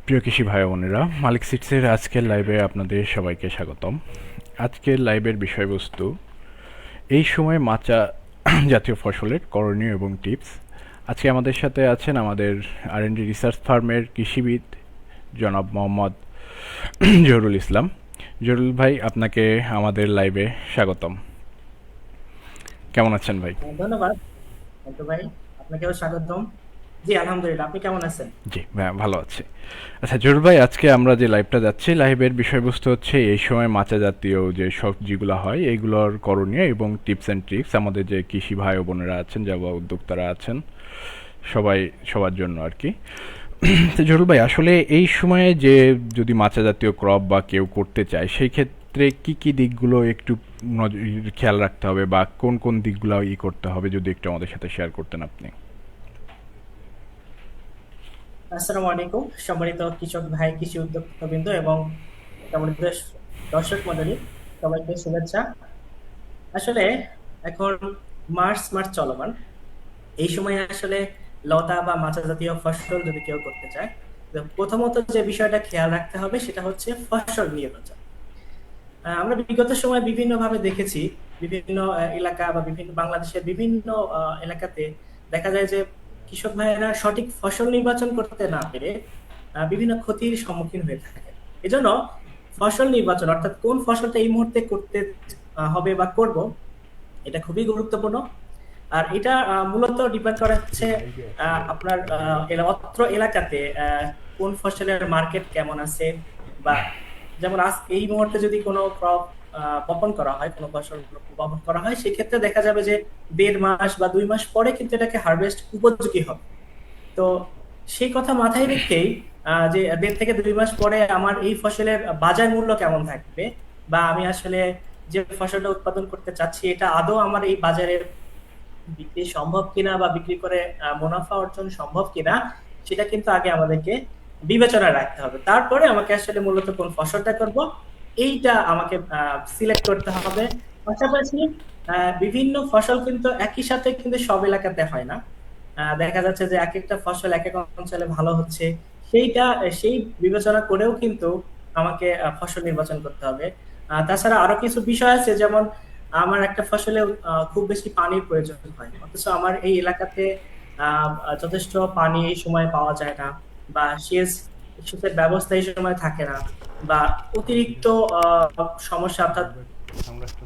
প্রিয় কৃষি ভাই বোনেরা, মালিক সিটসের আজকের লাইভে আপনাদের সবাইকে স্বাগতম। আজকের লাইভের বিষয়বস্তু এই সময় মাচা জাতীয় ফসলের করণীয় এবং টিপস। আজকে আমাদের সাথে আছেন আমাদের আর&ডি রিসার্চ ফার্মের কৃষিবিদ জনাব মোহাম্মদ জহুরুল ইসলাম। জহুরুল ভাই, আপনাকে আমাদের লাইভে স্বাগতম। কেমন আছেন ভাই? ধন্যবাদ অন্তু ভাই, আপনাকেও স্বাগতম। জি আলহামদুলিল্লাহ, আপনি কেমন আছেন? জি ভালো আছি। আচ্ছা জহুরুল ভাই, আজকে আমরা যে লাইভটা যাচ্ছি, লাইভের বিষয়বস্তু হচ্ছে এই সময় মাচা জাতীয় যে সবজিগুলো হয় এইগুলোর করণীয় এবং টিপস অ্যান্ড ট্রিক্স। আমাদের যে কৃষি ভাই ও বোনেরা আছেন, যারা উদ্যোক্তারা আছেন, সবাই সবার জন্য আর কি। তো জহুরুল ভাই, আসলে এই সময়ে যে যদি মাচা জাতীয় ক্রপ বা কেউ করতে চায়, সেই ক্ষেত্রে কি কি দিকগুলো একটু খেয়াল রাখতে হবে বা কোন কোন দিকগুলো করতে হবে, যদি একটু আমাদের সাথে শেয়ার করতেন আপনি। আসসালামু আলাইকুম সম্মানিত কৃষক ভাই, কৃষি উদ্যোক্তাবৃন্দ এবং সম্মানিত দর্শক মণ্ডলী, সবাইকে শুভেচ্ছা। আসলে এখন মার্চ মাস চলমান। এই সময় আসলে লতা বা মাচা জাতীয় ফসল যদি কেউ করতে চায়, তো প্রথমত যে বিষয়টা খেয়াল রাখতে হবে সেটা হচ্ছে ফসল নির্বাচন। আমরা বিগত সময় বিভিন্ন ভাবে দেখেছি, বিভিন্ন এলাকা বা বিভিন্ন বাংলাদেশের বিভিন্ন এলাকাতে দেখা যায় যে কৃষক ভাইয়েরা সঠিক ফসল নির্বাচন করতে না পেরে বিভিন্ন ক্ষতির সম্মুখীন হয়ে থাকে। এজন্য ফসল নির্বাচন, অর্থাৎ কোন ফসলটা এই মুহূর্তে করতে হবে বা করব, এটা খুবই গুরুত্বপূর্ণ। আর এটা মূলত ডিপেন্ড করে হচ্ছে আপনার অত্র এলাকাতে কোন ফসলের মার্কেট কেমন আছে, বা যেমন আজ এই মুহূর্তে যদি কোনো ক্রপ বপন করা হয়, কোনো ফসল বপন করা হয়, সেক্ষেত্রে দেখা যাবে যে 1.5 মাস বা 2 মাস পরে কিন্তু এটাকে হারভেস্ট উপযোগী হবে। তো সেই কথা মাথায় রেখেই যে 1.5 থেকে 2 মাস পরে আমার এই ফসলের বাজার মূল্য কেমন থাকবে, বা আমি আসলে যে ফসলটা উৎপাদন করতে চাচ্ছি এটা আদৌ আমার এই বাজারে বিক্রি সম্ভব কিনা বা বিক্রি করে মুনাফা অর্জন সম্ভব কিনা, সেটা কিন্তু আগে আমাদেরকে বিবেচনায় রাখতে হবে। তারপরে আমাকে আসলে মূলত কোন ফসলটা করব এইটা আমাকে সিলেক্ট করতে হবে। পাশাপাশি বিভিন্ন ফসল কিন্তু একই সাথে কিন্তু সব এলাকাতে হয় না। দেখা যাচ্ছে যে এক একটা ফসল এক এক অঞ্চলে ভালো হচ্ছে, সেইটা সেই বিবেচনা করেও কিন্তু আমাকে ফসল নির্বাচন করতে হবে। তাছাড়া আরো কিছু বিষয় আছে, যেমন আমার একটা ফসলে খুব বেশি পানির প্রয়োজন হয়, অথচ আমার এই এলাকাতে যথেষ্ট পানি এই সময় পাওয়া যায় না, বা সেচের ব্যবস্থা এই সময় থাকে না, বা অতিরিক্ত সমস্যা, অর্থাৎ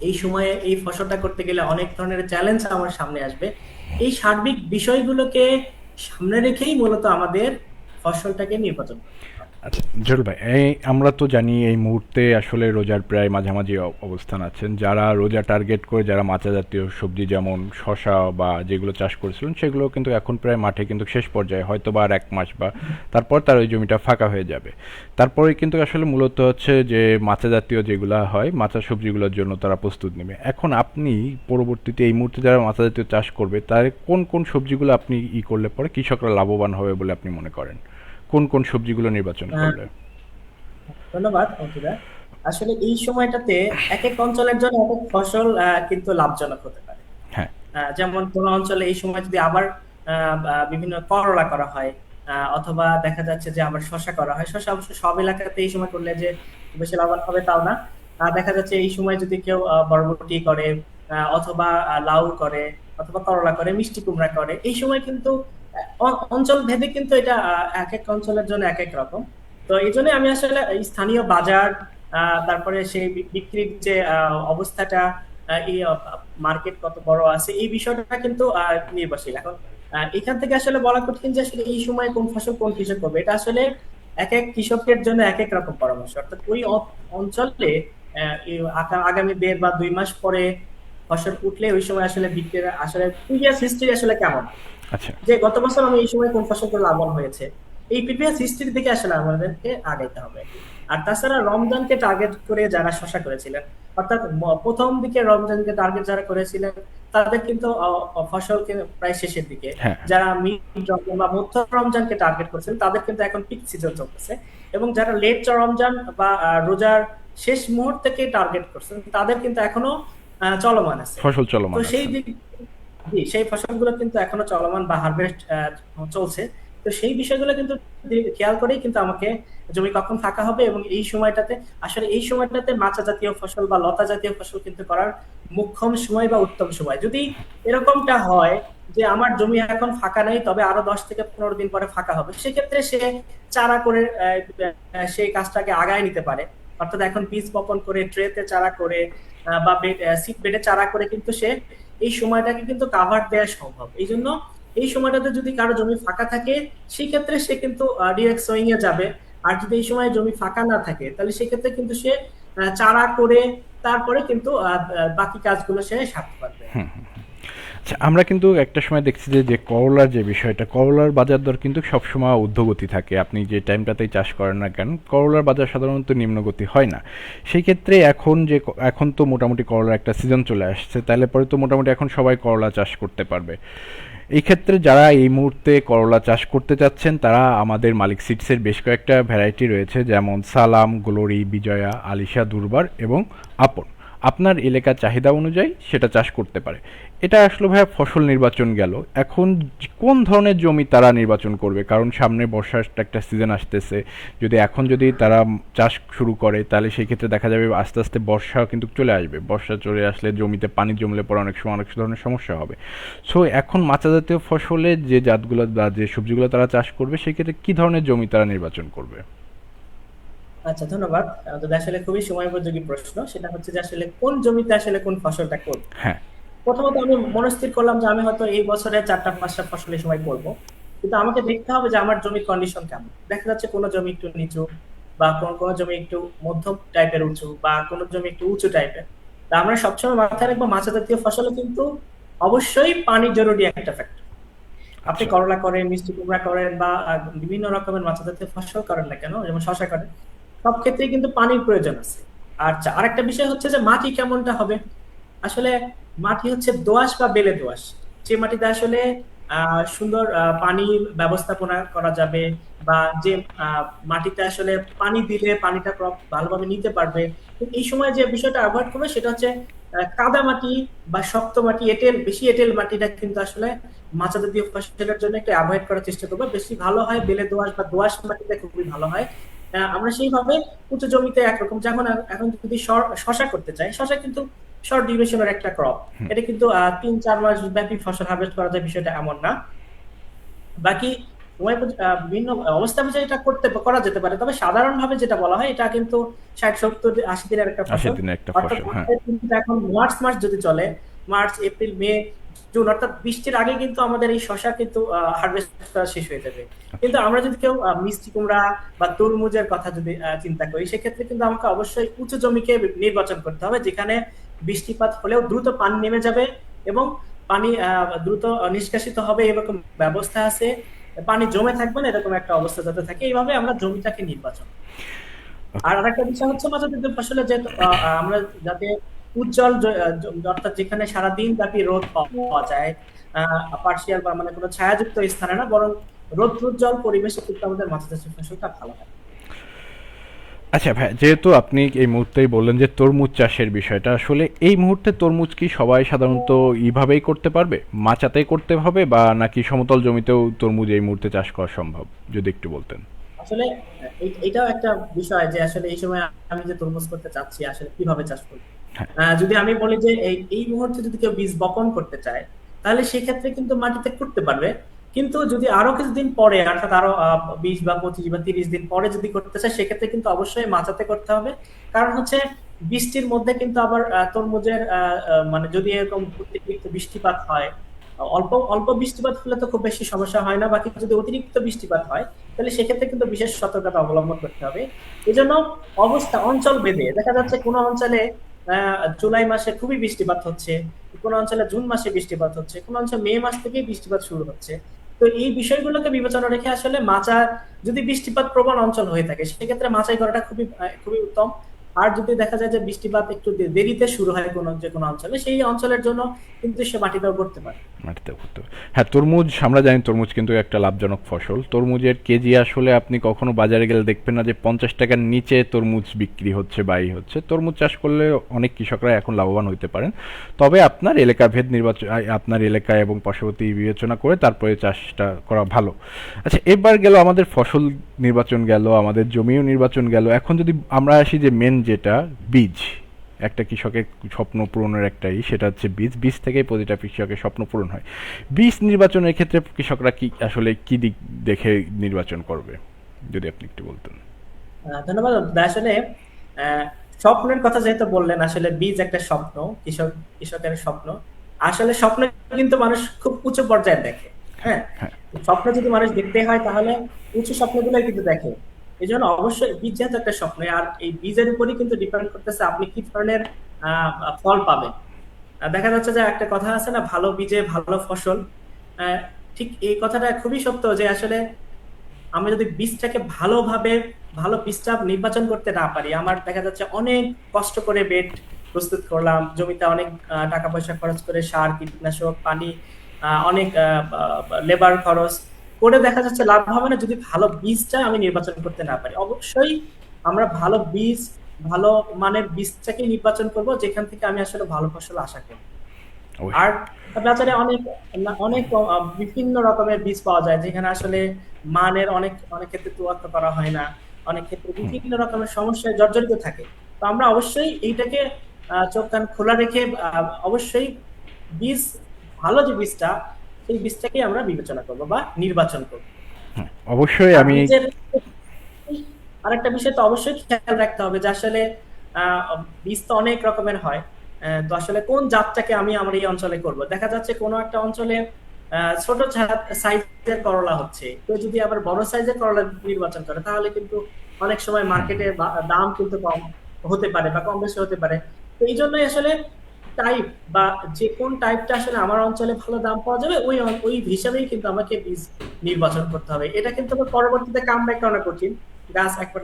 এই সময়ে এই ফসলটা করতে গেলে অনেক ধরনের চ্যালেঞ্জ আমার সামনে আসবে। এই সার্বিক বিষয়গুলোকে সামনে রেখেই মূলত আমাদের ফসলটাকে নির্বাচন করতে হবে। আচ্ছা জহুরুল ভাই, আমরা তো জানি এই মুহূর্তে আসলে রোজার প্রায় মাঝামাঝি অবস্থান আছেন। যারা রোজা টার্গেট করে যারা মাচা জাতীয় সবজি যেমন শশা বা যেগুলো চাষ করেছিলেন, সেগুলো কিন্তু এখন প্রায় মাঠে কিন্তু শেষ পর্যায়ে, হয়তো বা আর 1 মাস বা তারপর তার ওই জমিটা ফাঁকা হয়ে যাবে। তারপরে কিন্তু আসলে মূলত হচ্ছে যে মাচা জাতীয় যেগুলো হয়, মাচা সবজিগুলোর জন্য তারা প্রস্তুত নেবে। এখন আপনি পরবর্তীতে এই মুহূর্তে যারা মাচা জাতীয় চাষ করবে, তার কোন কোন সবজিগুলো আপনি করলে পরে কৃষকরা লাভবান হবে বলে আপনি মনে করেন? কোন কোন সবজিগুলো নির্বাচন আহ, করলে? ধন্যবাদ অঙ্কিতা। আসলে এই সময়টাতে এক এক অঞ্চলের জন্য এক এক ফসল কিন্তু লাভজনক হতে পারে। হ্যাঁ। যেমন কোন অঞ্চলে এই সময় যদি আবার বিভিন্ন করলা করা হয়, অথবা দেখা যাচ্ছে যে আবার শশা করা হয়। শশা অবশ্য সব এলাকাতে এই সময় করলে যে খুব বেশি লাভবান হবে তাও না। দেখা যাচ্ছে এই সময় যদি কেউ বরবটি করে, অথবা লাউ করে, অথবা করলা করে, মিষ্টি কুমড়া করে, এই সময় কিন্তু অঞ্চল ভেদে কিন্তু এটা এক এক অঞ্চলের জন্য এক এক রকম। তো এই জন্য আমি আসলে এই স্থানীয় বাজার, তারপরে সেই বিক্রির যে অবস্থাটা, এই মার্কেট কত বড় আছে, এই বিষয়টা কিন্তু নির্ভরশীল। এখন এখান থেকে আসলে বলা কঠিন যে আসলে এই সময় কোন ফসল কোন কৃষক করবে। এটা আসলে এক এক কৃষকের জন্য এক এক রকম পরামর্শ, অর্থাৎ ওই অঞ্চলে এই আগামী 1.5 বা 2 মাস পরে ফসল উঠলে ওই সময় আসলে বিক্রির আসলে প্রিভিয়াস হিস্ট্রি আসলে কেমন, আচ্ছা। যে গত বছর আমি এই সময় কোন ফসল করে লাভবান হয়েছে, এই প্রিভিয়াস হিস্ট্রি থেকে আসলে আমাদেরকে আগাইতে হবে। আর তাছাড়া রমজানকে টার্গেট করে যারা শশা করেছিলেন, অর্থাৎ প্রথম দিকে রমজানকে টার্গেট যারা করেছিলেন, তাদের কিন্তু ফসল প্রায় শেষের দিকে। হ্যাঁ। যারা মিড রমজান বা মধ্য রমজানকে টার্গেট করছেন, তাদের কিন্তু এখন পিক সিজন চলতেছে। এবং যারা লেট রমজান বা রোজার শেষ মুহূর্তকে টার্গেট করছেন, তাদের কিন্তু এখনো চলমান আছে। ফসল তো চলমান সেই আছে। দিক, জি সেই ফসলগুলো কিন্তু এখনো চলমান বা হারভেস্ট চলছে। তো সেই বিষয়গুলো কিন্তু খেয়াল করেই কিন্তু আমাকে জমি কখন ফাঁকা হবে এবং এই সময়টাতে, আসলে এই সময়টাতে মাচা জাতীয় ফসল বা লতা জাতীয় ফসল কিন্তু করার মোক্ষম সময় বা উত্তম সময়। যদি এরকমটা হয় যে আমার জমি এখন ফাঁকা নাই, তবে আরো 10 থেকে 15 দিন পরে ফাঁকা হবে, সেক্ষেত্রে সে চারা করে সেই কাজটাকে আগায় নিতে পারে। অর্থাৎ এখন বীজ বপন করে ট্রেতে চারা করে বা সিড বেডে চারা করে কিন্তু সে এই সময়টাকে কিন্তু কাভার দেওয়া সম্ভব। এই জন্য এই সময়টাতে যদি কারো জমি ফাঁকা থাকে, সেই ক্ষেত্রে সে কিন্তু ডিরেক্ট সোয়িং এ যাবে। আর যদি এই সময় জমি ফাঁকা না থাকে, তাহলে সেক্ষেত্রে কিন্তু সে চারা করে তারপরে কিন্তু বাকি কাজগুলো সে সারতে পারবে। আচ্ছা, আমরা কিন্তু একটা সময় দেখছি যে যে করলার যে বিষয়টা, করলার বাজার দর কিন্তু সবসময় ঊর্ধ্বগতি থাকে। আপনি যে টাইমটাতেই চাষ করেন না কেন, করলার বাজার সাধারণত নিম্নগতি হয় না। সেই ক্ষেত্রে এখন তো মোটামুটি করলার একটা সিজন চলে আসছে, তাহলে পরে তো মোটামুটি এখন সবাই করলা চাষ করতে পারবে। এই ক্ষেত্রে যারা এই মুহূর্তে করলা চাষ করতে চাচ্ছেন, তারা আমাদের মালিক সিডসের বেশ কয়েকটা ভ্যারাইটি রয়েছে, যেমন সালাম, গ্লোরি, বিজয়া, আলিশা, দুর্বার এবং আপন। আপনার এলাকার চাহিদা অনুযায়ী সেটা চাষ করতে পারে। এটা আসলে ভাইয়া ফসল নির্বাচন গেল। এখন কোন ধরনের জমি তারা নির্বাচন করবে? কারণ সামনে বর্ষার একটা সিজন আসতেছে। যদি তারা চাষ শুরু করে, তাহলে সেই ক্ষেত্রে দেখা যাবে আস্তে আস্তে বর্ষা কিন্তু চলে আসবে। বর্ষা চলে আসলে জমিতে পানি জমলে পরে অনেক সময় অনেক ধরনের সমস্যা হবে। সো এখন মাচা জাতীয় ফসলে যে জাতগুলো বা যে সবজিগুলো তারা চাষ করবে, সেক্ষেত্রে কি ধরনের জমি তারা নির্বাচন করবে? আচ্ছা, ধন্যবাদ। তো আসলে খুবই সময়োপযোগী প্রশ্ন। সেটা হচ্ছে যে আসলে কোন জমিতে আসলে কোন ফসলটা করব। হ্যাঁ। প্রথমত আমি মনস্থির করলাম যে আমি হয়তো এই বছরে 4টা 5টা ফসল এই সময় করবো, কিন্তু আমাকে দেখতে হবে যে আমার জমির কন্ডিশন কেমন। দেখা যাচ্ছে কোনো জমি একটু নিচু, বা কোন কোন জমি একটু মধ্যম টাইপের উঁচু, বা কোন জমি একটু উঁচু টাইপের। তা আমরা সবসময় মাথায় রাখবো মাছা জাতীয় ফসলে কিন্তু অবশ্যই পানি জরুরি একটা ফ্যাক্টর। আপনি আচ্ছা। করলা করেন, মিষ্টি কুমড়া করেন, বা বিভিন্ন রকমের মাছা জাতীয় ফসল করেন না কেন, যেমন শশা করেন, সব ক্ষেত্রেই কিন্তু পানির প্রয়োজন আছে। আচ্ছা, আরেকটা বিষয় হচ্ছে যে মাটি কেমনটা হবে। আসলে মাটি হচ্ছে দোআঁশ বা বেলে দোআঁশ, যে মাটিতে আসলে সুন্দর পানির ব্যবস্থাপনা করা যাবে, বা যে মাটিতে আসলে পানি দিলে পানিটা ক্রপ ভালোভাবে নিতে পারবে। তো এই সময় যে বিষয়টা অ্যাভয়েড করবে সেটা হচ্ছে কাদা মাটি বা শক্ত মাটি, বেশি এঁটেল মাটিটা কিন্তু আসলে মাচা জাতীয় ফসলের জন্য একটু অ্যাভয়েড করার চেষ্টা করবে। বেশি ভালো হয় বেলে দোআঁশ বা দোআঁশ মাটিতে, খুবই ভালো হয়। আমরা সেইভাবে উঁচু জমিতে একরকম, যেমন এখন যদি শশা করতে চাই, শশা কিন্তু শর্ট ডিউরেশনের একটা ক্রপ। এটা কিন্তু 3-4 মাস ব্যাপী ফসল হারভেস্ট করা যায়, বিষয়টা এমন না। বাকি বিভিন্ন অবস্থা বুঝে এটা করা যেতে পারে, তবে সাধারণভাবে যেটা বলা হয় এটা কিন্তু 60, 70, 80 দিনের একটা 80 ফসল। দিনের একটা অর্থাৎ ফসল, হ্যাঁ। আমাদের কিন্তু এখন মার্চ মাস যদি চলে, মার্চ, এপ্রিল, মে, জুন, অর্থাৎ বৃষ্টির আগে কিন্তু আমাদের এই শসা কিন্তু হারভেস্ট করা শেষ হয়ে যাবে। আচ্ছা। কিন্তু আমরা যদি কেউ মিষ্টি কুমড়া বা তরমুজের কথা যদি চিন্তা করি, সেক্ষেত্রে কিন্তু আমাকে অবশ্যই উঁচু জমিকে নির্বাচন করতে হবে, যেখানে বৃষ্টিপাত হলেও দ্রুত পানি নেমে যাবে এবং পানি দ্রুত নিষ্কাশিত হবে এরকম ব্যবস্থা আছে, পানি জমে থাকবে না এরকম একটা অবস্থা যাতে থাকে। এইভাবে আমরা জমিটাকে নির্বাচন। ওকে। আর আরেকটা বিষয় হচ্ছে মাঝে মধ্যে ফসলে যে আমরা যাতে উজ্জ্বল অর্থাৎ যেখানে সারাদিন ব্যাপী রোদ পাওয়া যায়, পার্শিয়াল বা মানে কোনো ছায়াযুক্ত স্থানে না, বরং রৌদ্রোজ্জ্বল পরিবেশে কিন্তু আমাদের মাছ চাষের ফসলটা ভালো হয়। আচ্ছা ভাই, যেহেতু আপনি এই মুহূর্তেই বললেন যে তরমুজ চাষের বিষয়টা, আসলে এই মুহূর্তে তরমুজ কি সবাই সাধারণত এইভাবেই করতে পারবে, মাচাতেই করতে হবে, বা নাকি সমতল জমিতেও তরমুজ এই মুহূর্তে চাষ করা সম্ভব? যদি একটু বলতেন। আসলে এটাও একটা বিষয় যে আসলে এই সময় আমি যে তরমুজ করতে চাচ্ছি আসলে কিভাবে চাষ করবো। হ্যাঁ। যদি আমি বলি যে এই এই মুহূর্তে যদি কেউ বীজ বপন করতে চায়, তাহলে সেক্ষেত্রে কিন্তু মাটিতে করতে পারবে। কিন্তু যদি আরো কিছুদিন পরে, অর্থাৎ আরো 20 বা 25 বা 30 দিন পরে যদি করতে চায়, সেক্ষেত্রে কিন্তু অবশ্যই মাচাতে করতে হবে। কারণ হচ্ছে বৃষ্টির মধ্যে কিন্তু আবার তরমুজের মানে যদি এরকম অতিরিক্ত বৃষ্টিপাত হয়, অল্প অল্প বৃষ্টিপাত হলে তো খুব বেশি সমস্যা হয় না, বাকি যদি অতিরিক্ত বৃষ্টিপাত হয়, তাহলে সেক্ষেত্রে কিন্তু বিশেষ সতর্কতা অবলম্বন করতে হবে। এজন্য অঞ্চল ভেদে দেখা যাচ্ছে কোন অঞ্চলে জুলাই মাসে খুবই বৃষ্টিপাত হচ্ছে, কোন অঞ্চলে জুন মাসে বৃষ্টিপাত হচ্ছে, কোন অঞ্চলে মে মাস থেকেই বৃষ্টিপাত শুরু হচ্ছে। তো এই বিষয়গুলোকে বিবেচনা রেখে আসলে যদি বৃষ্টিপাত প্রবণ অঞ্চল হয়ে থাকে, সেক্ষেত্রে মাচাই করাটা খুবই খুবই উত্তম। আর যদি দেখা যায় যে বৃষ্টিপাত একটু দেরিতে শুরু হয় যে কোনো অঞ্চলে, সেই অঞ্চলের জন্য কিন্তু সে মাটিতেও করতে পারে। মাটিতে করতে হবে। হ্যাঁ, তরমুজ আমরা জানি তরমুজ কিন্তু একটা লাভজনক ফসল। তরমুজের কেজি আসলে আপনি কখনো বাজারে গেলে দেখবেন না যে 50 টাকার নিচে তরমুজ বিক্রি হচ্ছে বা এই হচ্ছে। তরমুজ চাষ করলে অনেক কৃষকরা এখন লাভবান হইতে পারেন। তবে আপনার এলাকা ভেদ নির্বাচন, আপনার এলাকা এবং পার্শ্ববর্তী বিবেচনা করে তারপরে চাষটা করা ভালো। আচ্ছা, এবার গেল আমাদের ফসল নির্বাচন গেল, আমাদের জমিও নির্বাচন গেল। এখন যদি আমরা আসি যে মেন যেটা বীজ, একটা কৃষকের স্বপ্ন পূরণের একটাই, সেটা হচ্ছে বীজ। বীজ থেকেই প্রতিটা কৃষকের স্বপ্ন পূরণ হয়। বীজ নির্বাচনের ক্ষেত্রে কৃষকরা কি আসলে কি দিক দেখে নির্বাচন করবে, যদি আপনি একটু বলতেন। ধন্যবাদ। আসলে আহ, স্বপ্নের কথা যেহেতু বললেন, আসলে বীজ একটা স্বপ্ন, কৃষকের স্বপ্ন। আসলে স্বপ্ন কিন্তু মানুষ খুব উঁচু পর্যায়ে দেখে। হ্যাঁ, হ্যাঁ। স্বপ্ন যদি মানুষ দেখতে হয় তাহলে উঁচু স্বপ্নগুলোই কিন্তু দেখে। এই জন্য অবশ্যই বীজ যেহেতু একটা স্বপ্ন, আর এই বীজের উপরই কিন্তু ডিপেন্ড করতেছে আপনি কি ধরনের আহ ফল পাবেন। দেখা যাচ্ছে যে একটা কথা আছে না, ভালো বীজে ভালো ফসল। আহ, ঠিক এই কথাটা খুবই সত্য যে আসলে আমি যদি বীজটাকে ভালোভাবে, ভালো বীজটা নির্বাচন করতে না পারি, আমার দেখা যাচ্ছে অনেক কষ্ট করে বেড প্রস্তুত করলাম, জমিতে অনেক টাকা পয়সা খরচ করে সার কীটনাশক পানি, অনেক লেবার খরচ করে দেখা যাচ্ছে লাভ হবে না যদি ভালো বীজটা আমি নির্বাচন করতে না পারি। অবশ্যই আমরা ভালো বীজ, ভালো মানের বীজটাকে নির্বাচন করব যেখান থেকে আমি আসলে ভালো ফসল আশা করি। অবশ্যই। আর বাজারে অনেক অনেক বিভিন্ন রকমের বীজ পাওয়া যায় যেখানে আসলে মানের অনেক অনেক ক্ষেত্রে তুলনা করা হয় না, অনেক ক্ষেত্রে বিভিন্ন রকমের সমস্যায় জর্জরিত থাকে। তো আমরা অবশ্যই এইটাকে চোখ কান খোলা রেখে অবশ্যই বীজ, ভালো যে বীজটা, সেই বীজটাকে আমরা বিবেচনা করব বা নির্বাচন করব। অবশ্যই আর আমি বীজের আরেকটা বিষয় তো অবশ্যই খেয়াল রাখতে হবে যে আসলে আহ, বীজ তো অনেক রকমের হয়। তো আসলে কোন জাতটাকে আমি আমার এই অঞ্চলে করব, দেখা যাচ্ছে কোনো একটা অঞ্চলে ছোট সাইজের করলা হচ্ছে, তো যদি আবার বড় সাইজের করলা নির্বাচন করে তাহলে কিন্তু অনেক সময় মার্কেটে দাম কিন্তু কম হতে পারে বা কম বেশি হতে পারে। তো এই জন্যই আসলে টাইপ বা যে কোন টাইপটা আসলে আমার অঞ্চলে ভালো দাম পাওয়া যাবে ওই হিসাবেই কিন্তু আমাকে বীজ নির্বাচন করতে হবে। এটা কিন্তু আবার পরবর্তীতে কাম ব্যাক করা কঠিন। গাছ একবার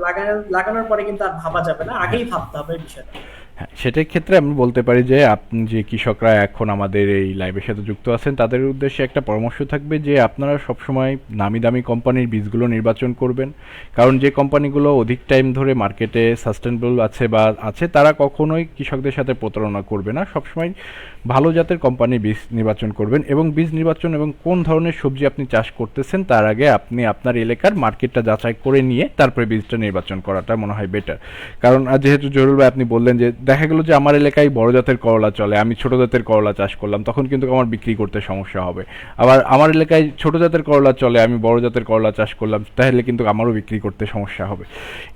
লাগানোর পরে কিন্তু আর ভাবা যাবে না, হ্যাঁ, আগেই ভাবতে হবে এই বিষয়টা। হ্যাঁ, সেটার ক্ষেত্রে আমি বলতে পারি যে আপনি যে কৃষকরা এখন আমাদের এই লাইভের সাথে যুক্ত আছেন তাদের উদ্দেশ্যে একটা পরামর্শ থাকবে যে আপনারা সবসময় নামি দামি কোম্পানির বীজগুলো নির্বাচন করবেন। কারণ যে কোম্পানিগুলো অধিক টাইম ধরে মার্কেটে সাস্টেনেবল আছে বা আছে, তারা কখনোই কৃষকদের সাথে প্রতারণা করবে না। সবসময় ভালো জাতের কোম্পানির বীজ নির্বাচন করবেন, এবং বীজ নির্বাচন এবং কোন ধরনের সবজি আপনি চাষ করতেছেন তার আগে আপনি আপনার এলাকার মার্কেটটা যাচাই করে নিয়ে তারপরে বীজটা নির্বাচন করাটা মনে হয় বেটার। কারণ যেহেতু জরুল ভাই আপনি বললেন যে দেখা গেল যে আমার এলাকায় বড় জাতের করলা চলে, আমি ছোট জাতের করলা চাষ করলাম, তখন কিন্তু আমার বিক্রি করতে সমস্যা হবে। আবার আমার এলাকায় ছোট জাতের করলা চলে, আমি বড় জাতের করলা চাষ করলাম, তাহলে কিন্তু আমারও বিক্রি করতে সমস্যা হবে।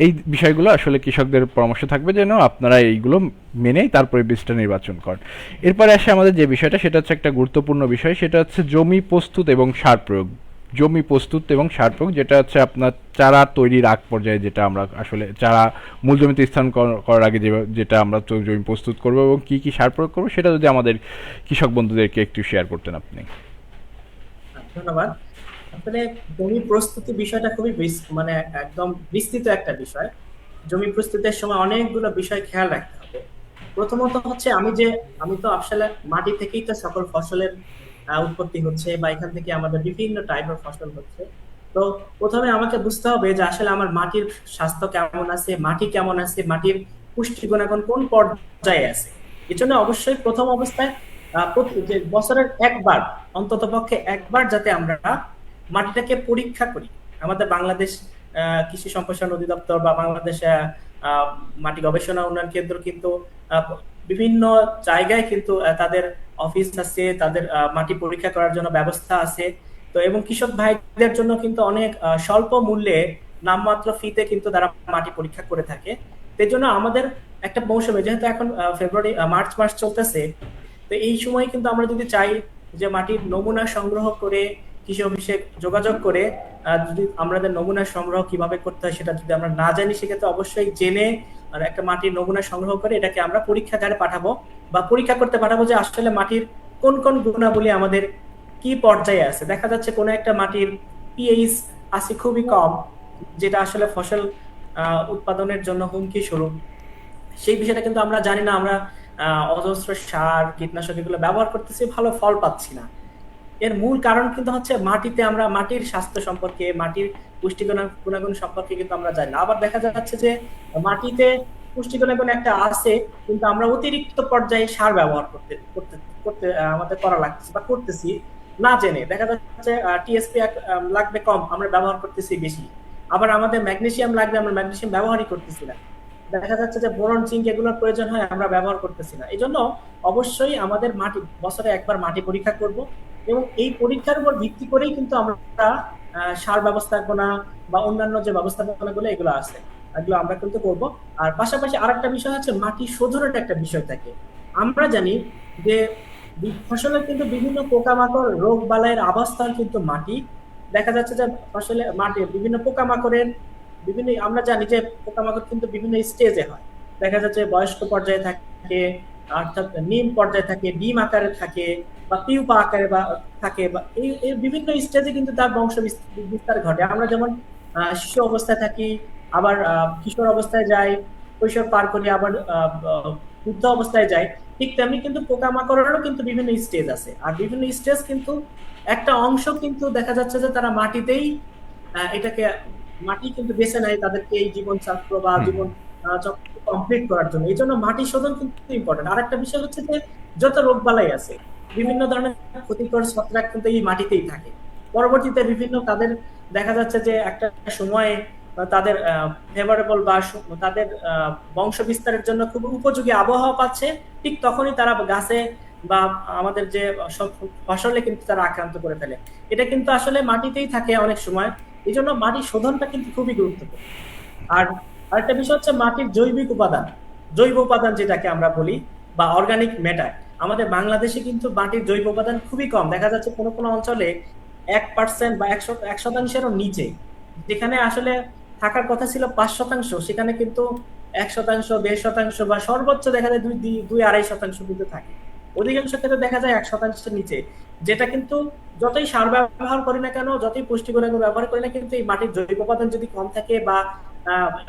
এই বিষয়গুলো আসলে কৃষকদের পরামর্শ থাকবে যেন আপনারা এইগুলো মেনেই তারপরে বীজটা নির্বাচন করেন। এরপরে আসে আমাদের যে বিষয়টা, সেটা হচ্ছে একটা গুরুত্বপূর্ণ বিষয়, সেটা হচ্ছে জমি প্রস্তুত এবং সার প্রয়োগ। জমি প্রস্তুত এবং সার প্রয়োগ, যেটা হচ্ছে আপনার চারা তৈরির আগ পর্যায়ে, যেটা আমরা আসলে চারা মূল জমিতে স্থান করার আগে যেটা আমরা জমি প্রস্তুত করবো এবং কি কি সার প্রয়োগ করবো, সেটা যদি আমাদের কৃষক বন্ধুদেরকে একটু শেয়ার করতেন আপনি। ধন্যবাদ। আসলে জমি প্রস্তুতি বিষয়টা খুবই মানে একদম বিস্তৃত একটা বিষয়। জমি প্রস্তুতের সময় অনেকগুলো বিষয় খেয়াল রাখতে হবে। প্রথমত হচ্ছে আমি তো আসলে মাটি থেকেই তো সকল ফসলের উৎপত্তি হচ্ছে বা এখান থেকে আমাদের বিভিন্ন টাইপের ফসল হচ্ছে। তো প্রথমে আমাকে বুঝতে হবে যে আসলে আমার মাটির স্বাস্থ্য কেমন আছে, মাটি কেমন আছে, মাটির পুষ্টি গুণাগুণ কোন পর্যায়ে আছে। এই জন্য অবশ্যই প্রথম অবস্থায় যে বছরের একবার, অন্তত পক্ষে একবার যাতে আমরা মাটিটাকে পরীক্ষা করি। আমাদের বাংলাদেশ কৃষি সম্প্রসারণ অধিদপ্তর বা বাংলাদেশ আহ, মাটি গবেষণা উন্নয়ন কেন্দ্র কিন্তু আহ, বিভিন্ন জায়গায় কিন্তু তাদের অফিস আছে, তাদের মাটি পরীক্ষা করার জন্য ব্যবস্থা আছে। তো এবং কৃষক ভাইদের জন্য কিন্তু অনেক স্বল্প মূল্যে, নামমাত্র ফিতে কিন্তু তারা মাটি পরীক্ষা করে থাকে। তো এই জন্য আমাদের একটা মৌসুমে, যেহেতু এখন ফেব্রুয়ারি মার্চ মাস চলতেছে, তো এই সময় কিন্তু আমরা যদি চাই যে মাটির নমুনা সংগ্রহ করে কৃষি অফিসে যোগাযোগ করে যদি আমাদের নমুনা সংগ্রহ কিভাবে করতে হয় সেটা যদি আমরা না জানি, সেক্ষেত্রে অবশ্যই জেনে আর একটা মাটির নমুনা সংগ্রহ করে এটাকে আমরা পরীক্ষাগারে পাঠাবো বা পরীক্ষা করতে পাঠাবো যে আসলে মাটির কোন কোন গুণাবলী আমাদের কি পর্যায়ে আছে। দেখা যাচ্ছে কোনো একটা মাটির পিএইচ আছে খুবই কম, যেটা আসলে ফসল উৎপাদনের জন্য হুমকি স্বরূপ। সেই বিষয়টা কিন্তু আমরা জানি না। আমরা অজস্র সার কীটনাশক এগুলো ব্যবহার করতেছি, ভালো ফল পাচ্ছি না। এর মূল কারণ কিন্তু হচ্ছে মাটিতে আমরা মাটির স্বাস্থ্য সম্পর্কে, মাটির গুণাগুণ সম্পর্কে কিন্তু আমরা জানি না। আবার দেখা যাচ্ছে যে মাটিতে পুষ্টি গুণাগুণ একটা আছে, কিন্তু আমরা অতিরিক্ত পর্যায়ে সার ব্যবহার করতে করতে করতে আমাদের করা লাগছে বা করতেছি না জেনে। দেখা যাচ্ছে টিএসপি লাগবে কম, আমরা ব্যবহার করতেছি বেশি। আবার আমাদের ম্যাগনেসিয়াম লাগবে, আমরা ম্যাগনেসিয়াম ব্যবহারই করতেছি না। দেখা যাচ্ছে যে বোরন জিঙ্ক এগুলোর প্রয়োজন হয়, আমরা ব্যবহার করতেছি না। এই জন্য অবশ্যই আমাদের মাটি বছরে একবার মাটি পরীক্ষা করব, এবং এই পরীক্ষার উপর ভিত্তি করেই কিন্তু আমরা সার ব্যবস্থাপনা বা অন্যান্য যে ব্যবস্থাপনাগুলো এগুলো আছে এগুলো আমরা কিন্তু করব। আর পাশাপাশি আরেকটা বিষয় হচ্ছে মাটি শোধনের একটা বিষয় থাকে। আমরা জানি যে ফসলের কিন্তু বিভিন্ন পোকামাকড় রোগ বালাইয়ের আবাসস্থল কিন্তু মাটি। দেখা যাচ্ছে যে ফসলে মাটি বিভিন্ন পোকামাকড়ের বিভিন্ন, আমরা জানি যে পোকামাকড় কিন্তু বিভিন্ন স্টেজে হয়। দেখা যাচ্ছে বয়স্ক পর্যায়ে থাকে, অর্থাৎ নিম পর্যায়ে থাকে, ডিম আকারে থাকে, বা পিউপা আকারে বা থাকে, বা এই এই বিভিন্ন স্টেজে কিন্তু তার বংশ বিস্তার ঘটে। আমরা যেমন শিশু অবস্থায় থাকি, আবার কিশোর অবস্থায় যাই, কৈশোর পার করি, আবার বৃদ্ধ অবস্থায় যাই। ঠিক তেমনি কিন্তু পোকামাকড়েরও কিন্তু বিভিন্ন স্টেজ আছে, আর বিভিন্ন স্টেজ কিন্তু একটা অংশ কিন্তু দেখা যাচ্ছে যে তারা মাটিতেই এটাকে মাটি কিন্তু বেছে নেয় তাদেরকে এই জীবন চক্র বা হুম। জীবন চক্র কমপ্লিট করার জন্য। এই জন্য মাটি শোধন কিন্তু ইম্পর্টেন্ট। আর একটা বিষয় হচ্ছে যে যত রোগ বালাই আছে, বিভিন্ন ধরনের ক্ষতিকর ছত্রাক কিন্তু এই মাটিতেই থাকে। পরবর্তীতে বিভিন্ন তাদের দেখা যাচ্ছে যে একটা সময়ে তাদের ফেভারেবল বা তাদের বংশ বিস্তারের জন্য খুব উপযোগী আবহাওয়া পাচ্ছে, ঠিক তখনই তারা গাছে বা আমাদের যে সব ফসলে কিন্তু তারা আক্রান্ত করে ফেলে। এটা কিন্তু আসলে মাটিতেই থাকে অনেক সময়। এই জন্য মাটি শোধনটা কিন্তু খুবই গুরুত্বপূর্ণ। আর আরেকটা বিষয় হচ্ছে মাটির জৈবিক উপাদান, জৈব উপাদান যেটাকে আমরা বলি, বা অর্গানিক ম্যাটার। আমাদের বাংলাদেশে কিন্তু মাটির জৈব উপাদান খুবই কম। দেখা যাচ্ছে কোনো কোনো অঞ্চলে 1% বা 100%-এরও নিচে। যেখানে আসলে থাকার কথা ছিল 5%, সেখানে কিন্তু 1%, 1.5% বা সর্বোচ্চ দেখা যায় 2-2.5% কিন্তু থাকে। অধিকাংশ ক্ষেত্রে দেখা যায় 1%-এর নিচে। যেটা কিন্তু যতই সার ব্যবহার করি না কেন, যতই পুষ্টিকর ব্যবহার করি না, কিন্তু এই মাটির জৈব উপাদান যদি কম থাকে বা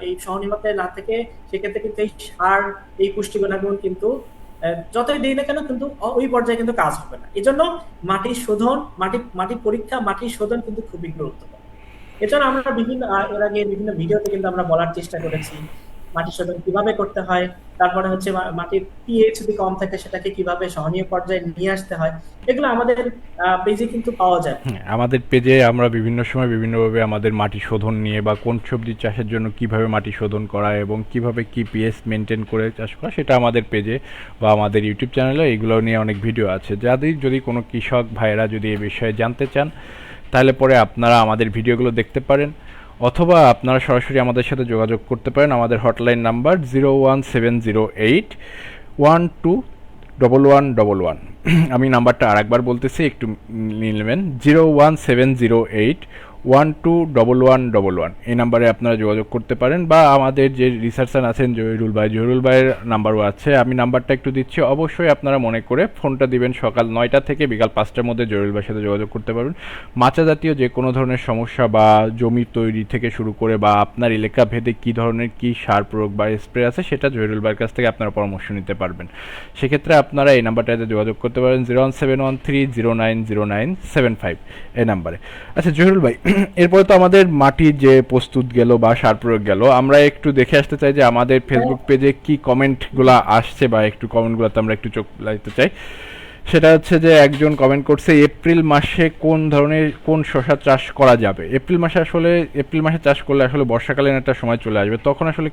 এই সহনির্মাতায় না থাকে, সেক্ষেত্রে কিন্তু এই সার, এই পুষ্টি গুণাগুণ কিন্তু যতই দিই না কেন কিন্তু ওই পর্যায়ে কিন্তু কাজ হবে না। এই জন্য মাটির শোধন, মাটি পরীক্ষা, মাটির শোধন কিন্তু খুবই গুরুত্বপূর্ণ। এছাড়া আমরা বিভিন্ন এর আগে বিভিন্ন ভিডিওতে কিন্তু আমরা বলার চেষ্টা করেছি মাটি শোধন কিভাবে করতে হয়। তারপরে হচ্ছে মাটির পিএইচ যদি কম থাকে সেটাকে কিভাবে সহনীয় পর্যায়ে নিয়ে আসতে হয়। এগুলো আমাদের পেজে কিন্তু পাওয়া যায়। হ্যাঁ, আমাদের পেজে আমরা বিভিন্ন সময় বিভিন্নভাবে আমাদের মাটি শোধন নিয়ে বা কোন সবজি চাষের জন্য কিভাবে মাটি শোধন করা এবং কিভাবে কি পিএইচ মেনটেন করে চাষ করা, সেটা আমাদের পেজে বা আমাদের ইউটিউব চ্যানেলে এগুলো নিয়ে অনেক ভিডিও আছে। যাদের যদি কোনো কৃষক ভাইয়েরা যদি এই বিষয়ে জানতে চান, তাহলে পরে আপনারা আমাদের ভিডিওগুলো দেখতে পারেন, অথবা আপনারা সরাসরি আমাদের সাথে যোগাযোগ করতে পারেন। আমাদের হটলাইন নাম্বার 01708 121111। আমি নাম্বারটা আরেকবার বলতেছি, একটু নিয়ে নেবেন। 01708 121111। এই নাম্বারে আপনারা যোগাযোগ করতে পারেন, বা আমাদের যে রিসার্চার আছেন জহিরুল ভাইয়ের নাম্বারও আছে। আমি নাম্বারটা একটু দিচ্ছি, অবশ্যই আপনারা মনে করে ফোনটা দিবেন। সকাল 9টা থেকে বিকাল 5টার মধ্যে জহিরুল ভাইয়ের সাথে যোগাযোগ করতে পারবেন। মাচা জাতীয় যে কোনো ধরনের সমস্যা বা জমি তৈরি থেকে শুরু করে বা আপনার এলাকা ভেদে কী ধরনের কী সার প্রয়োগ বা স্প্রে আছে, সেটা জহিরুল ভাইয়ের কাছ থেকে আপনারা পরামর্শ নিতে পারবেন। সেক্ষেত্রে আপনারা এই নাম্বারটাতে যোগাযোগ করতে পারেন 01713090975 এই নাম্বারে। আচ্ছা জহিরুল ভাই, এরপরে তো আমাদের মাটির যে প্রস্তুত গেল বা সার প্রয়োগ গেল, আমরা একটু দেখে আসতে চাই যে আমাদের ফেসবুক পেজে কি কমেন্টগুলো আসছে, বা একটু কমেন্টগুলোতে আমরা একটু চোখ লাগাতে চাই। সেটা হচ্ছে যে একজন কমেন্ট করছে, এপ্রিল মাসে কোন শসা চাষ করা যাবে। এপ্রিল মাসে চাষ করলে আসলে বর্ষাকালীন একটা সময় চলে আসবে, তখন আসলে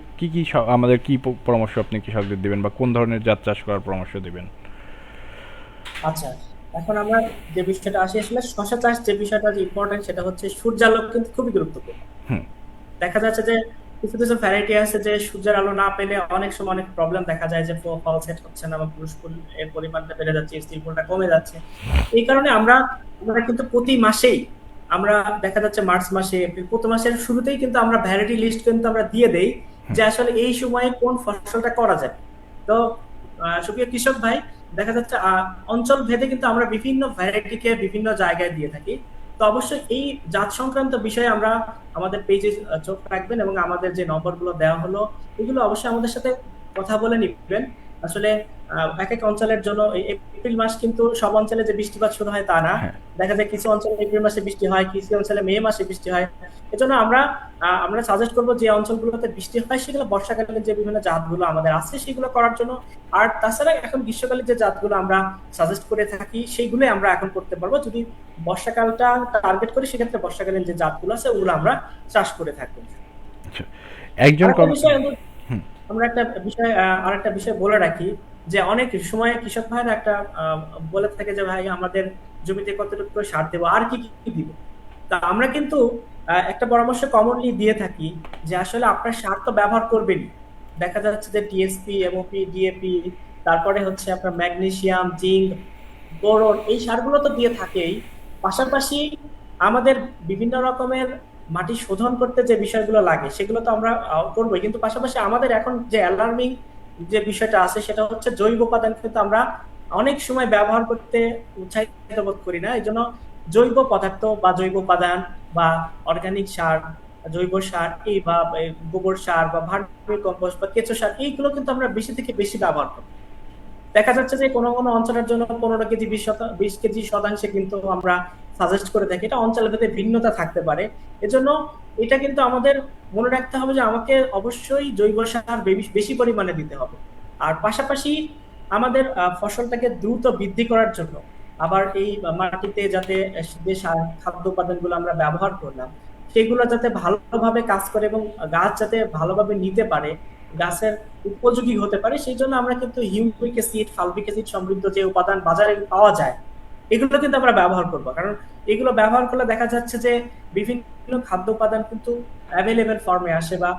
আমাদের কি পরামর্শ আপনি কৃষকদের দিবেন, বা কোন ধরনের জাত চাষ করার পরামর্শ দিবেন? আচ্ছা, এখন আমরা যে বিষয়টা আসি, আসলে শশা চাষ যে বিষয়টা যে ইম্পর্টেন্ট, সেটা হচ্ছে সূর্যালোক কিন্তু খুবই গুরুত্বপূর্ণ। হুম। দেখা যাচ্ছে যে কিছু কিছু ভ্যারাইটি আছে যে সূর্যের আলো না পেলে অনেক সময় অনেক প্রবলেম দেখা যায়, যে ফল সেট হচ্ছে না বা পুষ্পল এর পরিমাণটা বেড়ে যাচ্ছে, স্ত্রী ফুলটা কমে যাচ্ছে। এই কারণে আমরা আমরা কিন্তু প্রতি মাসেই আমরা দেখা যাচ্ছে মার্চ মাসে, প্রতি মাসের শুরুতেই কিন্তু আমরা ভ্যারাইটি লিস্ট কিন্তু আমরা দিয়ে দেই যে আসলে এই সময়ে কোন ফসলটা করা যায়। তো সুপ্রিয় কৃষক ভাই, দেখা যাচ্ছে অঞ্চল ভেদে কিন্তু আমরা বিভিন্ন ভ্যারাইটিকে বিভিন্ন জায়গায় দিয়ে থাকি। তো অবশ্যই এই জাত সংক্রান্ত বিষয়ে আমরা আমাদের পেজে চোখ রাখবেন, এবং আমাদের যে নম্বরগুলো দেওয়া হলো এগুলো অবশ্যই আমাদের সাথে কথা বলে নিবেন। আসলে এক এক অঞ্চলের জন্য এই এপ্রিল মাস কিন্তু সব অঞ্চলে যে বৃষ্টিপাত শুরু হয় তা না। হ্যাঁ। দেখা যায় কিছু অঞ্চলে এপ্রিল মাসে বৃষ্টি হয়, কিছু অঞ্চলে মে মাসে বৃষ্টি হয়। এজন্য আমরা সাজেস্ট করবো যে অঞ্চলগুলোতে বৃষ্টি হয় সেগুলো বর্ষাকালে যে বিভিন্ন জাতগুলো আমাদের আছে সেগুলো করার জন্য। আর তাছাড়া এখন গ্রীষ্মকালে যে জাতগুলো আমরা সাজেস্ট করে থাকি সেইগুলোই আমরা এখন করতে পারবো। যদি বর্ষাকালটা টার্গেট করি সেক্ষেত্রে বর্ষাকালীন যে জাতগুলো আছে ওগুলো আমরা চাষ করে থাকবো। আচ্ছা, একজন আরেকটা বিষয় হুম। আমরা একটা বিষয় আরেকটা বিষয় বলে রাখি যে অনেক সময় কৃষক ভাইরা একটা বলে থাকে যে ভাই আমাদের জমিতে কতটুকু করে সার দেবো আর কি কি দিব। তা আমরা কিন্তু একটা পরামর্শ কমনলি দিয়ে থাকি যে আসলে আপনার সার তো ব্যবহার করবেনই। দেখা যাচ্ছে যে টিএসপি, এমওপি, ডিএপি, তারপরে হচ্ছে আপনার ম্যাগনেসিয়াম, জিঙ্ক, বোরন, এই সারগুলো তো দিয়ে থাকেই। পাশাপাশি আমাদের বিভিন্ন রকমের মাটি শোধন করতে যে বিষয়গুলো লাগে সেগুলো তো আমরা করবোই, কিন্তু পাশাপাশি আমাদের এখন যে অ্যালার্মিং যে বিষয়টা আছে সেটা হচ্ছে জৈব উপাদান কিন্তু আমরা অনেক সময় ব্যবহার করতে উৎসাহিত বোধ করি না। এই জন্য জৈব পদার্থ বা জৈব উপাদান বা অর্গানিক সার, জৈব সার এই বা এই গোবর সার বা ভার্মি কম্পোস্ট বা কেঁচো সার এইগুলো কিন্তু আমরা বেশি থেকে বেশি ব্যবহার করি। দেখা যাচ্ছে যে কোনো কোনো অঞ্চলের জন্য 15 কেজি 20 কেজি শতাংশে কিন্তু আমরা সাজেস্ট করে থাকি। এটা অঞ্চল ভেদে ভিন্নতা থাকতে পারে। এজন্য এটা কিন্তু আমাদের মনে রাখতে হবে যে আমাকে অবশ্যই জৈব সার বেশি পরিমাণে দিতে হবে। আর পাশাপাশি আমাদের ফসলটাকে দ্রুত বৃদ্ধি করার জন্য আবার এই মাটিতে যাতে যে খাদ্য উপাদানগুলো আমরা ব্যবহার করলাম সেগুলো যাতে ভালোভাবে কাজ করে এবং গাছ যাতে ভালোভাবে নিতে পারে, গাছের উপযোগী হতে পারে, সেই জন্য আমরা কিন্তু হিউমিক অ্যাসিড, ফালবিক অ্যাসিড সমৃদ্ধ যে উপাদান বাজারে পাওয়া যায় এগুলো কিন্তু আমরা ব্যবহার করবো। কারণ এগুলো ব্যবহার করলে দেখা যাচ্ছে যে বিভিন্ন খাদ্য উপাদান কিন্তু অ্যাভেলেবেল ফর্মে আসে বা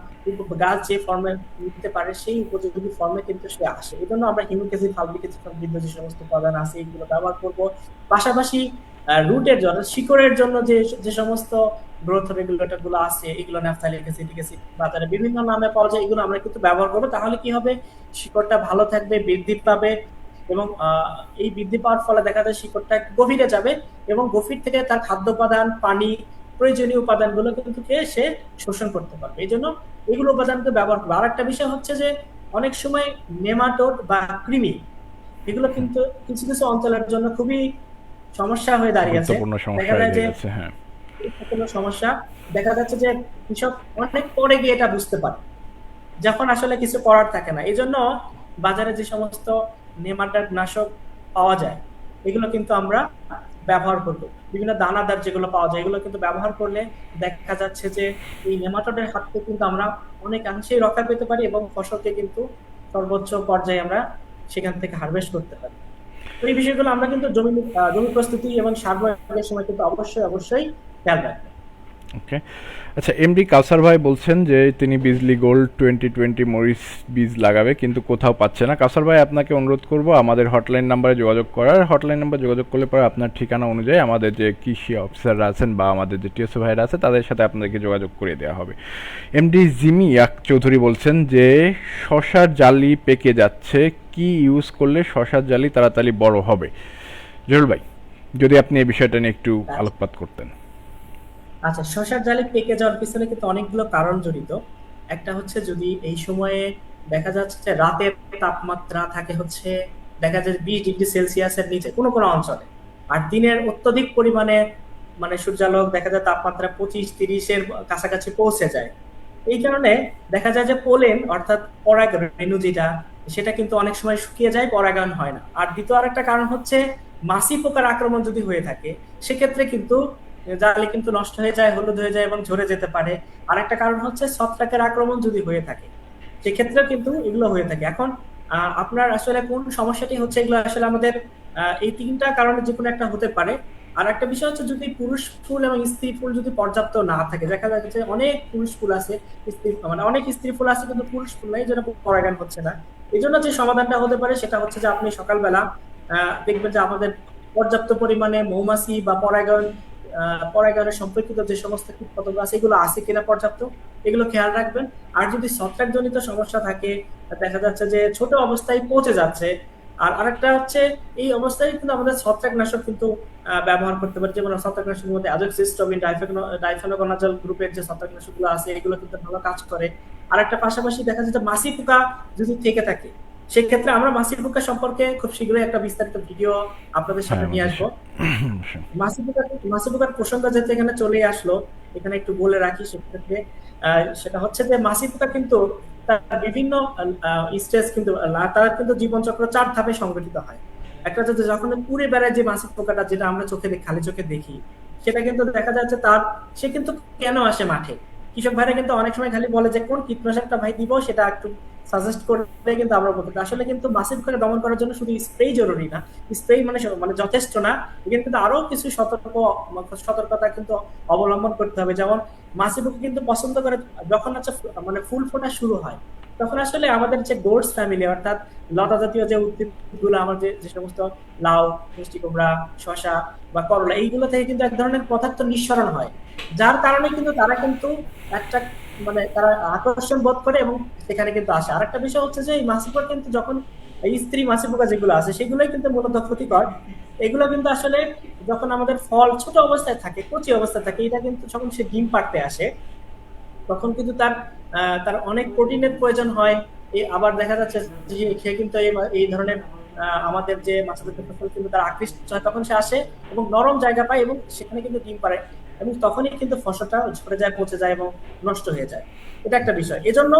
গাছ যে ফর্মে নিতে পারে সেই উপযোগী ফর্মে কিন্তু সে আসে। এই জন্য আমরা হিউমিক অ্যাসিড, ফালবিক অ্যাসিড সমৃদ্ধ যে সমস্ত উপাদান আছে এগুলো ব্যবহার করব। পাশাপাশি রুটের জন্য, শিকড়ের জন্য যে যে সমস্ত গ্রোথ রেগুলেটর গুলো আছে এগুলো ন্যাপথালিক অ্যাসিড, বাজারে বিভিন্ন নামে পাওয়া যায়, এগুলো আমরা কিন্তু ব্যবহার করবো। তাহলে কি হবে, শিকড়টা ভালো থাকবে, বৃদ্ধি পাবে এবং এই বৃদ্ধি পাওয়ার ফলে দেখা যায় শিকড়টা একটু গভীরে যাবে এবং গভীর থেকে তার খাদ্য উপাদান, পানি, প্রয়োজনীয় উপাদানগুলো কিন্তু সে শোষণ করতে পারবে। এই জন্য এগুলো উপাদানকে ব্যবহার করবে। আর একটা বিষয় হচ্ছে যে অনেক সময় নেমাটোড বা কৃমি এগুলো কিন্তু কিছু কিছু অঞ্চলের জন্য খুবই সমস্যা হয়ে দাঁড়িয়েছে। গুরুত্বপূর্ণ সমস্যা দেখা হয়ে যায় যে দাঁড়িয়েছে, হ্যাঁ। কোনো সমস্যা, দেখা যাচ্ছে যে কৃষক অনেক পরে গিয়ে এটা বুঝতে পারে যখন আসলে কিছু করার থাকে না। এই জন্য বাজারে যে সমস্ত নেমাটোড নাশক পাওয়া যায় এগুলো কিন্তু আমরা ব্যবহার করব। বিভিন্ন দানাদার যেগুলো পাওয়া যায় এগুলো কিন্তু ব্যবহার করলে দেখা যাচ্ছে যে এই নেমাটোডের হাত থেকে কিন্তু আমরা অনেকাংশেই রক্ষা পেতে পারি এবং ফসলকে কিন্তু সর্বোচ্চ পর্যায়ে আমরা সেখান থেকে হারভেস্ট করতে পারি। তো এই বিষয়গুলো আমরা কিন্তু জমি প্রস্তুতি এবং সার প্রয়োগের সময় কিন্তু অবশ্যই অবশ্যই খেয়াল রাখবো। ওকে। আচ্ছা, এমডি কাউসার ভাই বলছেন যে তিনি বিজলি গোল্ড 2020 মরিচ বীজ লাগাবে কিন্তু কোথাও পাচ্ছে না। কাউসার ভাই, আপনাকে অনুরোধ করব আমাদের হটলাইন নাম্বারে যোগাযোগ করার। হটলাইন নাম্বার যোগাযোগ করলে পরে আপনার ঠিকানা অনুযায়ী আমাদের যে কৃষি অফিসাররা আছেন বা আমাদের যে টিএসও ভাইরা আছে তাদের সাথে আপনাদেরকে যোগাযোগ করে দেওয়া হবে। এমডি জিমি চৌধুরী বলছেন যে শশার জালি পেকে যাচ্ছে, কি ইউজ করলে শশার জালি তাড়াতাড়ি বড় হবে? জহুর ভাই, যদি আপনি এই বিষয়টা নিয়ে একটু আলোকপাত করতেন। আচ্ছা, শসার জালে পেকে যাওয়ার পিছনে কিন্তু অনেকগুলো কারণ জড়িত। একটা হচ্ছে যদি এই সময়ে দেখা যাচ্ছে যে রাতের তাপমাত্রা থাকে হচ্ছে দেখা যায় 20 ডিগ্রি সেলসিয়াসের নিচে কোনো কোনো অঞ্চলে, আর দিনের অত্যধিক পরিমাণে মানে সূর্যালোক দেখা যায় তাপমাত্রা 25-30-এর কাছাকাছি পৌঁছে যায়। এই কারণে দেখা যায় যে পোলেন অর্থাৎ পরাগ রেণু যেটা সেটা কিন্তু অনেক সময় শুকিয়ে যায়, পরাগায়ন হয় না। আর দ্বিতীয় আরেকটা কারণ হচ্ছে মাছি পোকার আক্রমণ যদি হয়ে থাকে সেক্ষেত্রে কিন্তু জালি কিন্তু নষ্ট হয়ে যায়, হলুদ হয়ে যায় এবং ঝরে যেতে পারে। আরেকটা কারণ হচ্ছে ছত্রাকের আক্রমণ যদি হয়ে থাকে সেক্ষেত্রেও কিন্তু এগুলো হয়ে থাকে। এখন আপনার আসলে কোন সমস্যাটি হচ্ছে এগুলো আসলে আমাদের এই তিনটা কারণে যে কোনো একটা হতে পারে। আর একটা বিষয় হচ্ছে যদি পুরুষ ফুল এবং স্ত্রী ফুল যদি পর্যাপ্ত না থাকে, দেখা যাচ্ছে অনেক পুরুষ ফুল আছে, স্ত্রী মানে অনেক স্ত্রী ফুল আছে কিন্তু পুরুষ ফুল নাই, এই জন্য পরাগায়ন হচ্ছে না। এই জন্য যে সমাধানটা হতে পারে সেটা হচ্ছে যে আপনি সকালবেলা দেখবেন যে আমাদের পর্যাপ্ত পরিমাণে মৌমাছি বা পরাগায়নের সম্পর্কিত যে সমস্ত কীটপতঙ্গ আছে এগুলো আছে কিনা পর্যাপ্ত, এগুলো খেয়াল রাখবেন। আর যদি ছত্রাক জনিত সমস্যা থাকে, দেখা যাচ্ছে যে ছোট অবস্থায় পচে যাচ্ছে, আর আরেকটা হচ্ছে এই অবস্থায় কিন্তু আমাদের ছত্রাকনাশক কিন্তু ব্যবহার করতে পারি। যেমন ছত্রাকনাশকের মধ্যে অ্যাজোক্সিস্ট্রোবিন, ডাইফেনোকোনাজল গ্রুপের যে ছত্রাকনাশকগুলো আছে এগুলো কিন্তু ভালো কাজ করে। আর একটা পাশাপাশি দেখা যায় যে মাছি পোকা যদি থেকে থাকে, সেক্ষেত্রে আমরা মাছি পোকা সম্পর্কে খুব শীঘ্রই একটা বিস্তারিত ভিডিও আপনাদের হ্যাঁ সামনে নিয়ে আসবো। অবশ্যই অবশ্যই। মাছি পোকা, মাছি পোকার প্রসঙ্গ যেহেতু এখানে চলে আসলো, এখানে একটু বলে রাখি সেক্ষেত্রে। সেটা হচ্ছে যে মাছি পোকা কিন্তু তার বিভিন্ন স্টেজ কিন্তু তার কিন্তু জীবনচক্র 4 ধাপে সংগঠিত হয়। একটা হচ্ছে যে যখন উড়ে বেড়ায় যে মাছি পোকাটা, যেটা আমরা চোখে খালি চোখে দেখি, সেটা কিন্তু দেখা যাচ্ছে তার, সে কিন্তু কেন আসে মাঠে, কৃষক ভাইরা কিন্তু অনেক সময় খালি বলে যে কোন কীটনাশকটা ভাই দিব, সেটা একটু সাজেস্ট করলে কিন্তু আমরা বলতে পারি। আসলে কিন্তু মাছি পোকাকে দমন করার জন্য শুধু স্প্রে জরুরি না, স্প্রে মানে যথেষ্ট না, এখানে কিন্তু আরো কিছু সতর্কতা কিন্তু অবলম্বন করতে হবে। যেমন মাছি পোকা কিন্তু পছন্দ করে যখন হচ্ছে মানে ফুল ফোটা শুরু হয়, তখন আসলে আমাদের যে গোর্ডস ফ্যামিলি, অর্থাৎ লতা জাতীয় যে উদ্ভিদ গুলো, আমার যে সমস্ত লাউ, মিষ্টি কুমড়া, শশা বা করলা, এইগুলো থেকে কিন্তু এক ধরনের পদার্থ নিঃসরণ হয়, যার কারণে কিন্তু তারা কিন্তু একটা মানে তারা আকর্ষণ বোধ করে এবং সেখানে কিন্তু আসে। আরেকটা বিষয় হচ্ছে যে এই মাছি পোকা কিন্তু যখন, এই স্ত্রী মাছি পোকা যেগুলো আছে সেগুলোই কিন্তু মূলত ক্ষতিকর। এগুলো কিন্তু আসলে যখন আমাদের ফল ছোট অবস্থায় থাকে, কচি অবস্থায় থাকে, এটা কিন্তু যখন সে ডিম পাড়তে আসে, তখন কিন্তু তার অনেক প্রোটিনের প্রয়োজন হয়। আবার দেখা যাচ্ছে যে সে কিন্তু এই ধরনের আমাদের যে মাছের ফসল কিন্তু তার আকৃষ্ট হয়, তখন সে আসে এবং নরম জায়গা পায় এবং সেখানে কিন্তু ডিম পাড়ে, এবং তখনই কিন্তু ফসলটা ঝরে যায়, পচে যায় এবং নষ্ট হয়ে যায়। এটা একটা বিষয়। এজন্য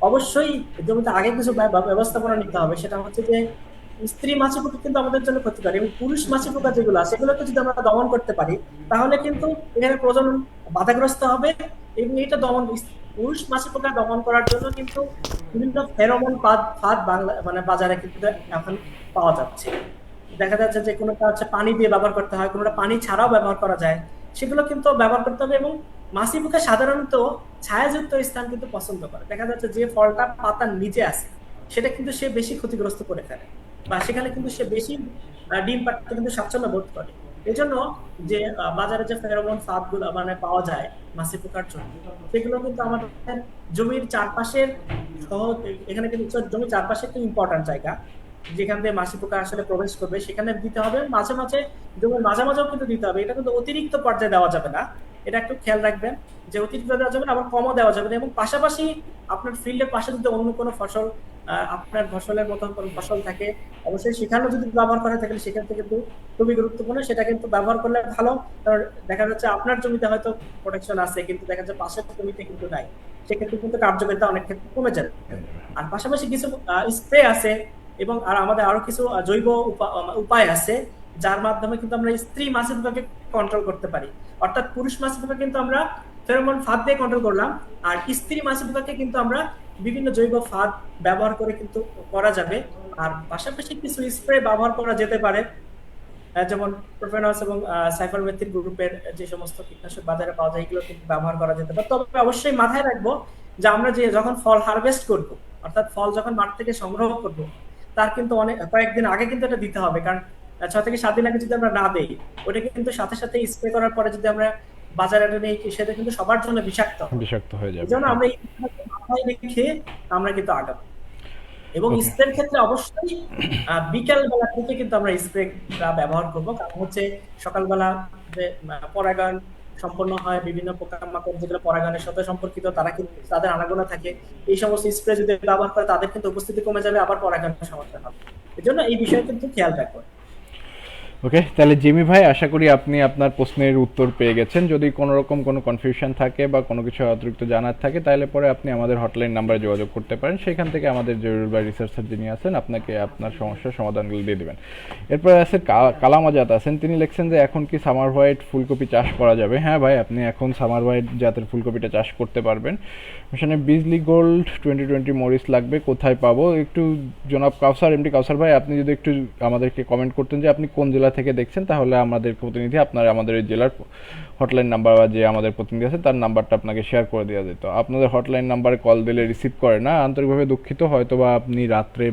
অবশ্যই জমিতে আগে কিছু ব্যবস্থাপনা নিতে হবে। সেটা হচ্ছে যে স্ত্রী মাছি পোকা কিন্তু আমাদের জন্য ক্ষতিকর, এবং পুরুষ মাছি পোকা যেগুলো আছে সেগুলোকে যদি আমরা দমন করতে পারি, তাহলে কিন্তু এখানে প্রজনন বাধাগ্রস্ত হবে। এবং এটা পুরুষ মাছি পোকা দমন করার জন্য কিন্তু বিভিন্ন ফেরোমন ফাঁদ মানে বাজারে কিন্তু এখন পাওয়া যাচ্ছে। দেখা যাচ্ছে যে কোনোটা হচ্ছে পানি দিয়ে ব্যবহার করতে হয়, কোনোটা পানি ছাড়াও ব্যবহার করা যায়, সেগুলো কিন্তু ব্যবহার করতে হবে। এবং মাছি পোকা সাধারণত ছায়াযুক্ত স্থান কিন্তু পছন্দ করে। দেখা যাচ্ছে যে ফলটা পাতার নিচে আছে, সেটা কিন্তু সে বেশি ক্ষতিগ্রস্ত করে ফেলে, বা সেখানে কিন্তু সে বেশি ডিম পাড়তে কিন্তু স্বাচ্ছন্দ্য বোধ করে। এজন্য যে বাজারে যে ফেরোমন ফাঁদ গুলো মানে পাওয়া যায় মাছি পোকার জন্য, সেগুলো কিন্তু আমাদের জমির চারপাশের সহ, এখানে কিন্তু জমির চারপাশে একটা ইম্পর্টেন্ট জায়গা যেখান থেকে মাছি পোকা আসলে প্রবেশ করবে, সেখানে দিতে হবে। মাঝে মাঝে জমির মাঝামাঝিও কিন্তু দিতে হবে, এটা কিন্তু অতিরিক্ত পর্যায়ে দেওয়া যাবে না। এটা একটু খেয়াল রাখবেন যে অতিরিক্ত দেওয়া যাবে না, আবার কমও দেওয়া যাবে না। এবং পাশাপাশি আপনার ফিল্ডের পাশে যদি অন্য কোনো ফসল, আপনার ফসলের মতো কোনো ফসল থাকে, অবশ্যই সেখানেও যদি ব্যবহার করা থাকে সেখান থেকে কিন্তু খুবই গুরুত্বপূর্ণ, সেটা কিন্তু ব্যবহার করলে ভালো। কারণ দেখা যাচ্ছে আপনার জমিতে হয়তো প্রোটেকশন আছে, কিন্তু দেখা যাচ্ছে পাশের জমিতে কিন্তু নাই, সেক্ষেত্রে কিন্তু কার্যকারিতা অনেক ক্ষেত্রে কমে যাবে। আর পাশাপাশি কিছু স্প্রে আছে, এবং আর আমাদের আরো কিছু জৈব উপায় আছে, যার মাধ্যমে কিন্তু আমরা স্ত্রী মাছি পোকাকে কন্ট্রোল করতে পারি। অর্থাৎ পুরুষ মাছি পোকা কিন্তু আমরা ফেরোমন ফাঁদ দিয়ে কন্ট্রোল করলাম, আর স্ত্রী মাছি পোকাকে কিন্তু আমরা বিভিন্ন জৈব ফাঁদ ব্যবহার করে কিন্তু করা যাবে। আর পাশাপাশি কিছু স্প্রে ব্যবহার করা যেতে পারে, যেমন প্রোফেনস এবং সাইফারমেথ্রিন গ্রুপের যে সমস্ত কীটনাশক বাজারে পাওয়া যায়, এগুলো কিন্তু ব্যবহার করা যেতে পারে। তবে অবশ্যই মাথায় রাখবো যে আমরা যে যখন ফল হারভেস্ট করব, অর্থাৎ ফল যখন মাঠ থেকে সংগ্রহ করব, তার কিন্তু অনেক কয়েকদিন আগে কিন্তু এটা দিতে হবে। কারণ 6 থেকে 7 দিন আগে যদি আমরা না দেই, ওটা কিন্তু সাথে সাথে স্প্রে করার পরে যদি আমরা বাজারে নেই, সেটা কিন্তু সবার জন্য বিষাক্ত হবে। বিষাক্ত হয়ে এই যাবে, জন্য হ্যাঁ। আমরা এই মাথায় রেখে আমরা কিন্তু আগাবো। এবং ওকে। স্প্রের ক্ষেত্রে অবশ্যই বিকাল বেলা থেকে কিন্তু আমরা স্প্রেটা ব্যবহার করব। কারণ হচ্ছে সকালবেলা যে পরাগায়ন সম্পন্ন হয়, বিভিন্ন পোকামাকড় যেগুলো পরাগায়নের সাথে সম্পর্কিত, তারা কিন্তু তাদের আনাগোনা থাকে, এই সমস্ত স্প্রে যদি ব্যবহার করে তাদের কিন্তু উপস্থিতি কমে যাবে, আবার পরাগায়নের সমস্যা হবে। এজন্য এই বিষয়ে কিন্তু খেয়াল রাখবো। ওকে, তাহলে জিমি ভাই, আশা করি আপনি আপনার প্রশ্নের উত্তর পেয়ে গেছেন। যদি কোনো রকম কোনো কনফিউশন থাকে বা কোনো কিছু অতিরিক্ত জানার থাকে, তাহলে পরে আপনি আমাদের হটলাইন নাম্বারে যোগাযোগ করতে পারেন। সেখান থেকে আমাদের জরুরি বা রিসার্চার যিনি আছেন আপনাকে আপনার সমস্যার সমাধানগুলো দিয়ে দেবেন। এরপর আছে কালাম আজাদ আছেন, তিনি লিখছেন যে এখন কি সামার হোয়াইট ফুলকপি চাষ করা যাবে? হ্যাঁ ভাই, আপনি এখন সামার হোয়াইট জাতের ফুলকপিটা চাষ করতে পারবেন। সেখানে বিজলি গোল্ড 2020 মরিচ লাগবে, কোথায় পাবো? একটু জনাব কাউসার, এমডি কাউসার ভাই, আপনি যদি একটু আমাদেরকে কমেন্ট করতেন যে আপনি কোন জেলা থেকে দেখছেন, তাহলে আমাদের প্রতিনিধি আপনার আমাদের এই জেলার হটলাইন নাম্বার বা যে আমাদের প্রতিনিধি আছে তার নাম্বারটা আপনাকে শেয়ার করে দেওয়া যেত। আপনাদের হটলাইন নাম্বারে কল দিলে রিসিভ করে না, আন্তরিকভাবে দুঃখিত। হয়তো বা আপনি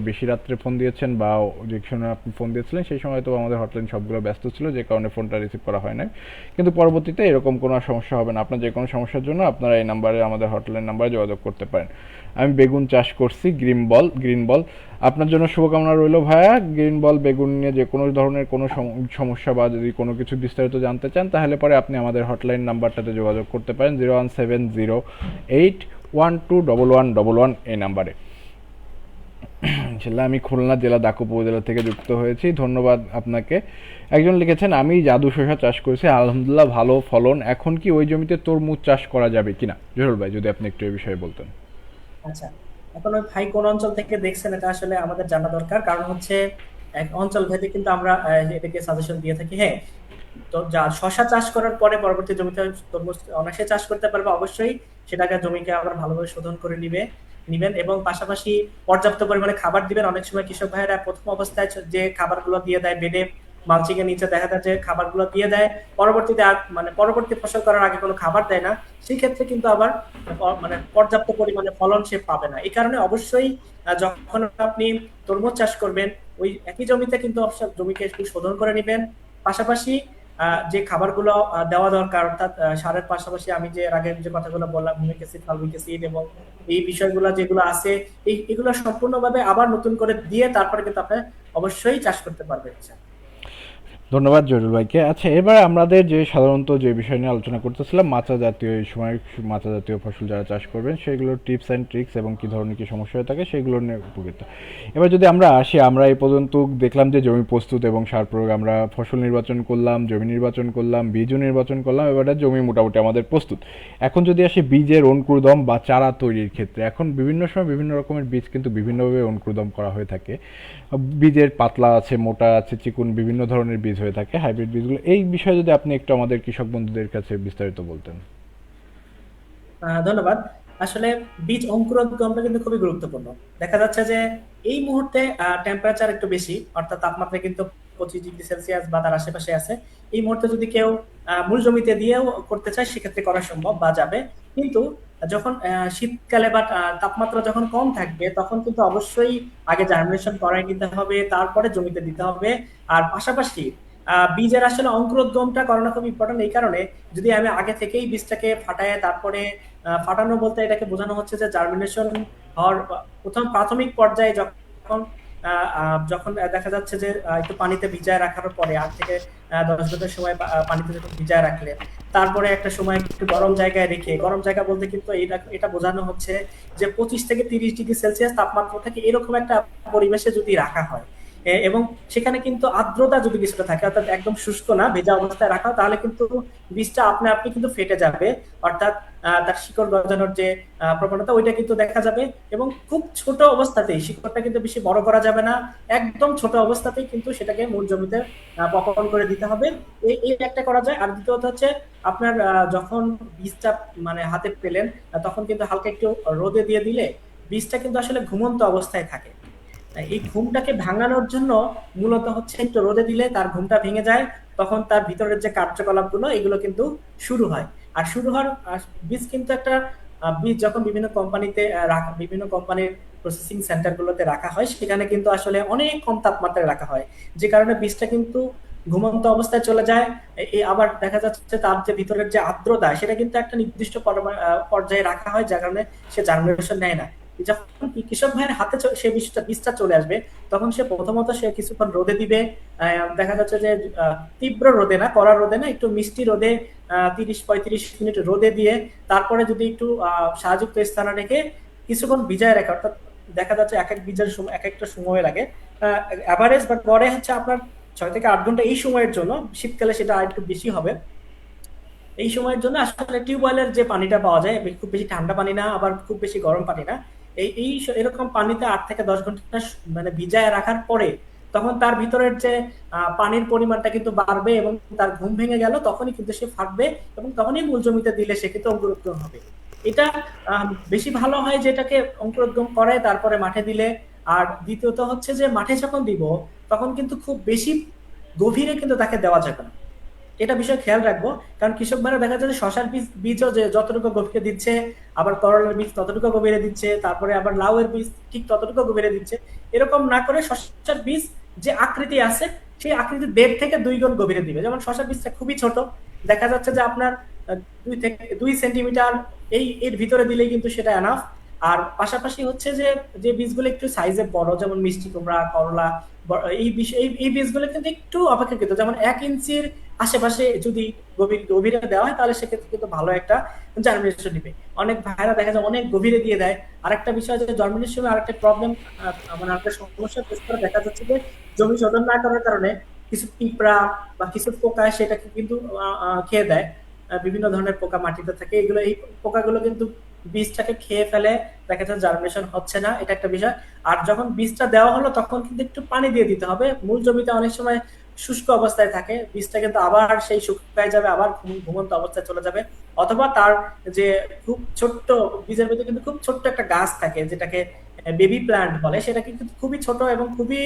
বেশি রাত্রে ফোন দিয়েছেন, বা যে সময় আপনি ফোন দিয়েছিলেন সেই সময় তো আমাদের হটলাইন সবগুলো ব্যস্ত ছিল, যে কারণে ফোনটা রিসিভ করা হয় নাই। কিন্তু পরবর্তীতে এরকম কোনো সমস্যা হবে না। আপনার যে কোনো সমস্যার জন্য আপনারা এই নাম্বারে আমাদের হটলাইন নাম্বারে যোগাযোগ করতে পারেন। আমি বেগুন চাষ করছি, গ্রিন বল। আপনার জন্য শুভকামনা রইল ভাইয়া। গ্রিন বল বেগুন নিয়ে যে কোনো ধরনের কোনো সমস্যা বা যদি কোনো কিছু বিস্তারিত জানতে চান, তাহলে পরে আপনি আমাদের হটলাইন নাম্বারটাতে যোগাযোগ করতে পারেন, 01708 121111 এই নাম্বারে। ইনশাল্লাহ। আমি খুলনা জেলা দাকুপ উপজেলা থেকে যুক্ত হয়েছি, ধন্যবাদ আপনাকে। একজন লিখেছেন, আমি জাদু শসা চাষ করেছি, আলহামদুলিল্লাহ ভালো ফলন। এখন কি ওই জমিতে তরমুজ চাষ করা যাবে কিনা? জহুরুল ভাই, যদি আপনি একটু এই বিষয়ে বলতেন। আচ্ছা, এখন ওই ভাই কোন অঞ্চল থেকে দেখছেন এটা আসলে আমাদের জানা দরকার, কারণ হচ্ছে এক অঞ্চল ভেদে কিন্তু আমরা এটাকে সাজেশন দিয়ে থাকি। হ্যাঁ, তো যা শশা চাষ করার পরে পরবর্তী জমিতে তরমুজ অনায়াসে চাষ করতে পারবে, অবশ্যই সেটাকে জমিকে আবার ভালোভাবে শোধন করে নিবেন এবং পাশাপাশি পর্যাপ্ত পরিমাণে খাবার দিবেন। অনেক সময় কৃষক ভাইয়েরা প্রথম অবস্থায় যে খাবারগুলো দিয়ে দেয় বেডে, মালচিং এর নিচে দেখা যায় যে খাবারগুলো দিয়ে দেয়, পরবর্তীতে মানে পরবর্তী ফসল করার আগে কোনো খাবার দেয় না। সেই ক্ষেত্রে কিন্তু আবার মানে পর্যাপ্ত পরিমাণে ফলন সে পাবে না। এই কারণে অবশ্যই যখন আপনি তরমুজ চাষ করবেন, ওই একই জমিতে কিন্তু অবশ্যই জমিকে একটু শোধন করে নিবেন। পাশাপাশি যে খাবারগুলো দেওয়া দরকার, অর্থাৎ সারের পাশাপাশি আমি যে এর আগে যে কথাগুলো বললাম, হিউমিক অ্যাসিড, ফালমিক অ্যাসিড এবং এই বিষয়গুলো যেগুলো আছে, এগুলো সম্পূর্ণভাবে আবার নতুন করে দিয়ে তারপরে কিন্তু আপনি অবশ্যই চাষ করতে পারবেন। ধন্যবাদ জহুরুল ভাইকে। আচ্ছা, এবার আমাদের যে সাধারণত যে বিষয় নিয়ে আলোচনা করতেছিলাম, মাচা জাতীয়, এই সময় মাচা জাতীয় ফসল যারা চাষ করবেন সেগুলোর টিপস অ্যান্ড ট্রিক্স এবং কী ধরনের কী সমস্যা হয়ে থাকে সেগুলো নিয়ে উপকৃত। এবার যদি আমরা আসি, আমরা এই পর্যন্ত দেখলাম যে জমি প্রস্তুত এবং সার প্রয়োগ, আমরা ফসল নির্বাচন করলাম, জমি নির্বাচন করলাম, বীজও নির্বাচন করলাম, এবারে জমি মোটামুটি আমাদের প্রস্তুত। এখন যদি আসি বীজের অঙ্কুরোদ্গম বা চারা তৈরির ক্ষেত্রে, এখন বিভিন্ন সময় বিভিন্ন রকমের বীজ কিন্তু বিভিন্নভাবে অঙ্কুরোদ্গম করা হয়ে থাকে। বীজের পাতলা আছে, মোটা আছে, চিকুন, বিভিন্ন ধরনের বীজ হয়ে থাকে, হাইব্রিড বীজগুলো। এই বিষয়ে যদি আপনি একটু আমাদের কৃষক বন্ধুদের কাছে বিস্তারিত বলতেন। ধন্যবাদ। আসলে বীজ অঙ্কুরোদ্গমটা কিন্তু খুবই গুরুত্বপূর্ণ। দেখা যাচ্ছে যে এই মুহূর্তে টেম্পারেচার একটু বেশি, অর্থাৎ তাপমাত্রা কিন্তু 25 ডিগ্রি সেলসিয়াস বা তার আশেপাশে আছে। এই মুহূর্তে যদি কেউ মূল জমিতে দিয়েও করতে চায়, সেক্ষেত্রে করা সম্ভব বা যাবে। কিন্তু যখন শীতকালে বা তাপমাত্রা যখন কম থাকবে, তখন কিন্তু অবশ্যই আগে জার্মিনেশন করাই নিতে হবে, তারপরে জমিতে দিতে হবে। আর পাশাপাশি বীজের আসলে অঙ্কুরোদ্গমটা করানো খুব ইম্পর্টেন্ট। এই কারণে যদি আমি আগে থেকেই বীজটাকে ফাটায়, তারপরে ফাটানো বলতে এটাকে বোঝানো হচ্ছে যে জার্মিনেশন হওয়ার প্রথম প্রাথমিক পর্যায়ে যখন যখন দেখা যাচ্ছে যে একটু পানিতে ভিজায় রাখার পরে 8 থেকে 10 ঘন্টার সময় পানিতে যখন ভিজায় রাখলে, তারপরে একটা সময় একটু গরম জায়গায় রেখে, গরম জায়গা বলতে কিন্তু এটা এটা বোঝানো হচ্ছে যে 25 থেকে 30 ডিগ্রি সেলসিয়াস তাপমাত্রা থেকে এরকম একটা পরিবেশে যদি রাখা হয়, এবং সেখানে কিন্তু আর্দ্রতা যদি কিছুটা থাকে, অর্থাৎ একদম শুষ্ক না, ভেজা অবস্থায় রাখা, তাহলে কিন্তু বীজটা আপনি আপনি কিন্তু ফেটে যাবে। অর্থাৎ তার শিকড় গজানোর যে প্রবণতা, ওইটা কিন্তু দেখা যাবে। এবং খুব ছোট অবস্থাতেই, শিকড়টা কিন্তু বেশি বড় করা যাবে না, একদম ছোট অবস্থাতেই কিন্তু সেটাকে মূল জমিতে বপন করে দিতে হবে। এই একটা করা যায়। আর দ্বিতীয়ত হচ্ছে আপনার যখন বীজটা মানে হাতে পেলেন, তখন কিন্তু হালকা একটু রোদে দিয়ে দিলে বীজটা কিন্তু আসলে ঘুমন্ত অবস্থায় থাকে। এই ঘুমটাকে ভাঙানোর জন্য মূলত হচ্ছে একটু রোদে দিলে তার ঘুমটা ভেঙে যায়, তখন তার ভিতরের যে কার্যকলাপগুলো এগুলো কিন্তু শুরু হয়। আর শুরু হওয়ার বীজ কিন্তু একটা বীজ যখন বিভিন্ন কোম্পানিতে রাখা, বিভিন্ন কোম্পানির প্রসেসিং সেন্টার গুলোতে রাখা হয়, সেখানে কিন্তু আসলে অনেক কম তাপমাত্রায় রাখা হয়, যে কারণে বীজটা কিন্তু ঘুমন্ত অবস্থায় চলে যায়। আবার দেখা যাচ্ছে তার যে ভিতরের যে আর্দ্রতা, সেটা কিন্তু একটা নির্দিষ্ট পর্যায়ে রাখা হয়, যার কারণে সে জার্মিনেশন নেয় না। যখন কৃষক ভাইয়ের হাতে সে বীজটা চলে আসবে, তখন সে প্রথমত সে কিছুক্ষণ রোদে দিবে। দেখা যাচ্ছে যে তীব্র রোদে না, কড়া রোদে না, একটু মিষ্টি রোদে 30-35 মিনিট রোদে দিয়ে, তারপরে যদি একটু সাহায্যযুক্ত স্থানে রেখে কিছুক্ষণ ভিজায় রাখে, অর্থাৎ দেখা যাচ্ছে এক এক বীজের সময় এক একটা সময় লাগে। অ্যাভারেজ বা গড়ে হচ্ছে আপনার 6 থেকে 8 ঘন্টা এই সময়ের জন্য। শীতকালে সেটা আর একটু বেশি হবে। এই সময়ের জন্য আসলে টিউবওয়েলের যে পানিটা পাওয়া যায়, খুব বেশি ঠান্ডা পানি না, আবার খুব বেশি গরম পানি না, এরকম পানিতে 8 থেকে 10 ঘন্টা মানে ভিজায় রাখার পরে, তখন তার ভিতরের যে পানির পরিমাণটা কিন্তু বাড়বে এবং তার ঘুম ভেঙে গেল, তখনই কিন্তু সে ফাটবে এবং তখনই মূল জমিতে দিলে সে কিন্তু অঙ্কুরোদ্গম হবে। এটা বেশি ভালো হয় যেটাকে অঙ্কুরোদ্গম করে তারপরে মাঠে দিলে। আর দ্বিতীয়ত হচ্ছে যে মাঠে যখন দিব, তখন কিন্তু খুব বেশি গভীরে কিন্তু তাকে দেওয়া যাবে না, এটা বিষয় খেয়াল রাখবো। কারণ কৃষক ভাইরা দেখা যাচ্ছে শশার বীজও যে যতটুকু গভীরে দিচ্ছে, আবার করলার বীজ ততটুকু গভীরে দিচ্ছে, তারপরে আবার লাউয়ের বীজ ঠিক ততটুকু গভীরে দিচ্ছে। এরকম না করে শশার বীজ যে আকৃতি আছে, সেই আকৃতি 1.5 থেকে 2 গুণ গভীরে দিবে। যেমন শশার বীজটা খুবই ছোট, দেখা যাচ্ছে যে আপনার 2 থেকে 2 সেন্টিমিটার এর ভিতরে দিলেই কিন্তু সেটা এনাফ। আর পাশাপাশি হচ্ছে যে যে বীজগুলো একটু সাইজে বড়, যেমন মিষ্টি কুমড়া, করলা, এই বীজগুলো কিন্তু একটু অপেক্ষাকৃত, যেমন 1 ইঞ্চির আশেপাশে যদি গভীরে দেওয়া হয় তাহলে সেক্ষেত্রে কিন্তু ভালো একটা জার্মিনেশন দিবে। অনেক ভাইরা দেখা যায় অনেক গভীরে দিয়ে দেয়। আরেকটা বিষয় যে জার্মিনেশনের সময় আরেকটা প্রবলেম, মানে আরেকটা সমস্যা ফেস করে দেখা যাচ্ছে যে জমি শোধন না করার কারণে কিছু পিঁপড়া বা কিছু পোকা সেটাকে কিন্তু খেয়ে দেয়। বিভিন্ন ধরনের পোকা মাটিতে থাকে, এগুলো এই পোকাগুলো কিন্তু বীজটাকে খেয়ে ফেলে, দেখা যাচ্ছে জার্মিনেশন হচ্ছে না, এটা একটা বিষয়। আর যখন বীজটা দেওয়া হলো তখন কিন্তু একটু পানি দিয়ে দিতে হবে। মূল জমিতে অনেক সময় শুষ্ক অবস্থায় থাকে, বীজটা কিন্তু আবার সেই শুকায় যাবে, আবার ঘুমন্ত অবস্থায় চলে যাবে। অথবা তার যে খুব ছোট্ট বীজের মধ্যে কিন্তু খুব ছোট্ট একটা গাছ থাকে যেটাকে বেবি প্ল্যান্ট বলে, সেটা কিন্তু খুবই ছোট এবং খুবই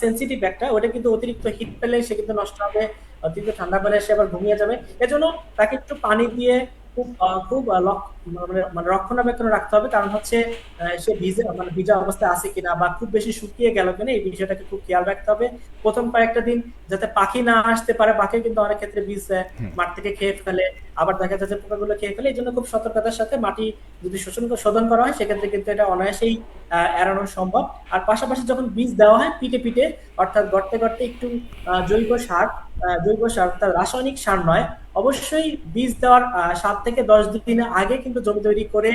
সেন্সিটিভ একটা, ওটা কিন্তু অতিরিক্ত হিট পেলে সে কিন্তু নষ্ট হবে, অতিরিক্ত ঠান্ডা পেলে সে আবার ঘুমিয়ে যাবে। এজন্য তাকে একটু পানি দিয়ে খুব মানে রক্ষণাবেক্ষণ রাখতে হবে। কারণ হচ্ছে সে ভিজা অবস্থায় আছে কিনা বা খুব বেশি শুকিয়ে গেল কিনা এই বিষয়টাকে খুব খেয়াল রাখতে হবে প্রথম কয়েকটা দিন, যাতে পাখি না আসতে পারে। পাখি কিন্তু অনেক ক্ষেত্রে বীজ মাঠ থেকে খেয়ে ফেলে, আবার দেখা যাচ্ছে পোকাগুলো খেয়ে ফেলে। এই জন্য খুব সতর্কতার সাথে মাটি যদি শোধন করা হয় সেক্ষেত্রে কিন্তু এটা অনায়াসেই এড়ানো সম্ভব। আর পাশাপাশি যখন বীজ দেওয়া হয় পিটে পিটে, অর্থাৎ গর্তে গর্তে একটু জৈব সার অর্থাৎ রাসায়নিক সার নয়, অবশ্যই বীজ দেওয়ার 7 থেকে 10 দিন আগে কিন্তু জমি তৈরি করে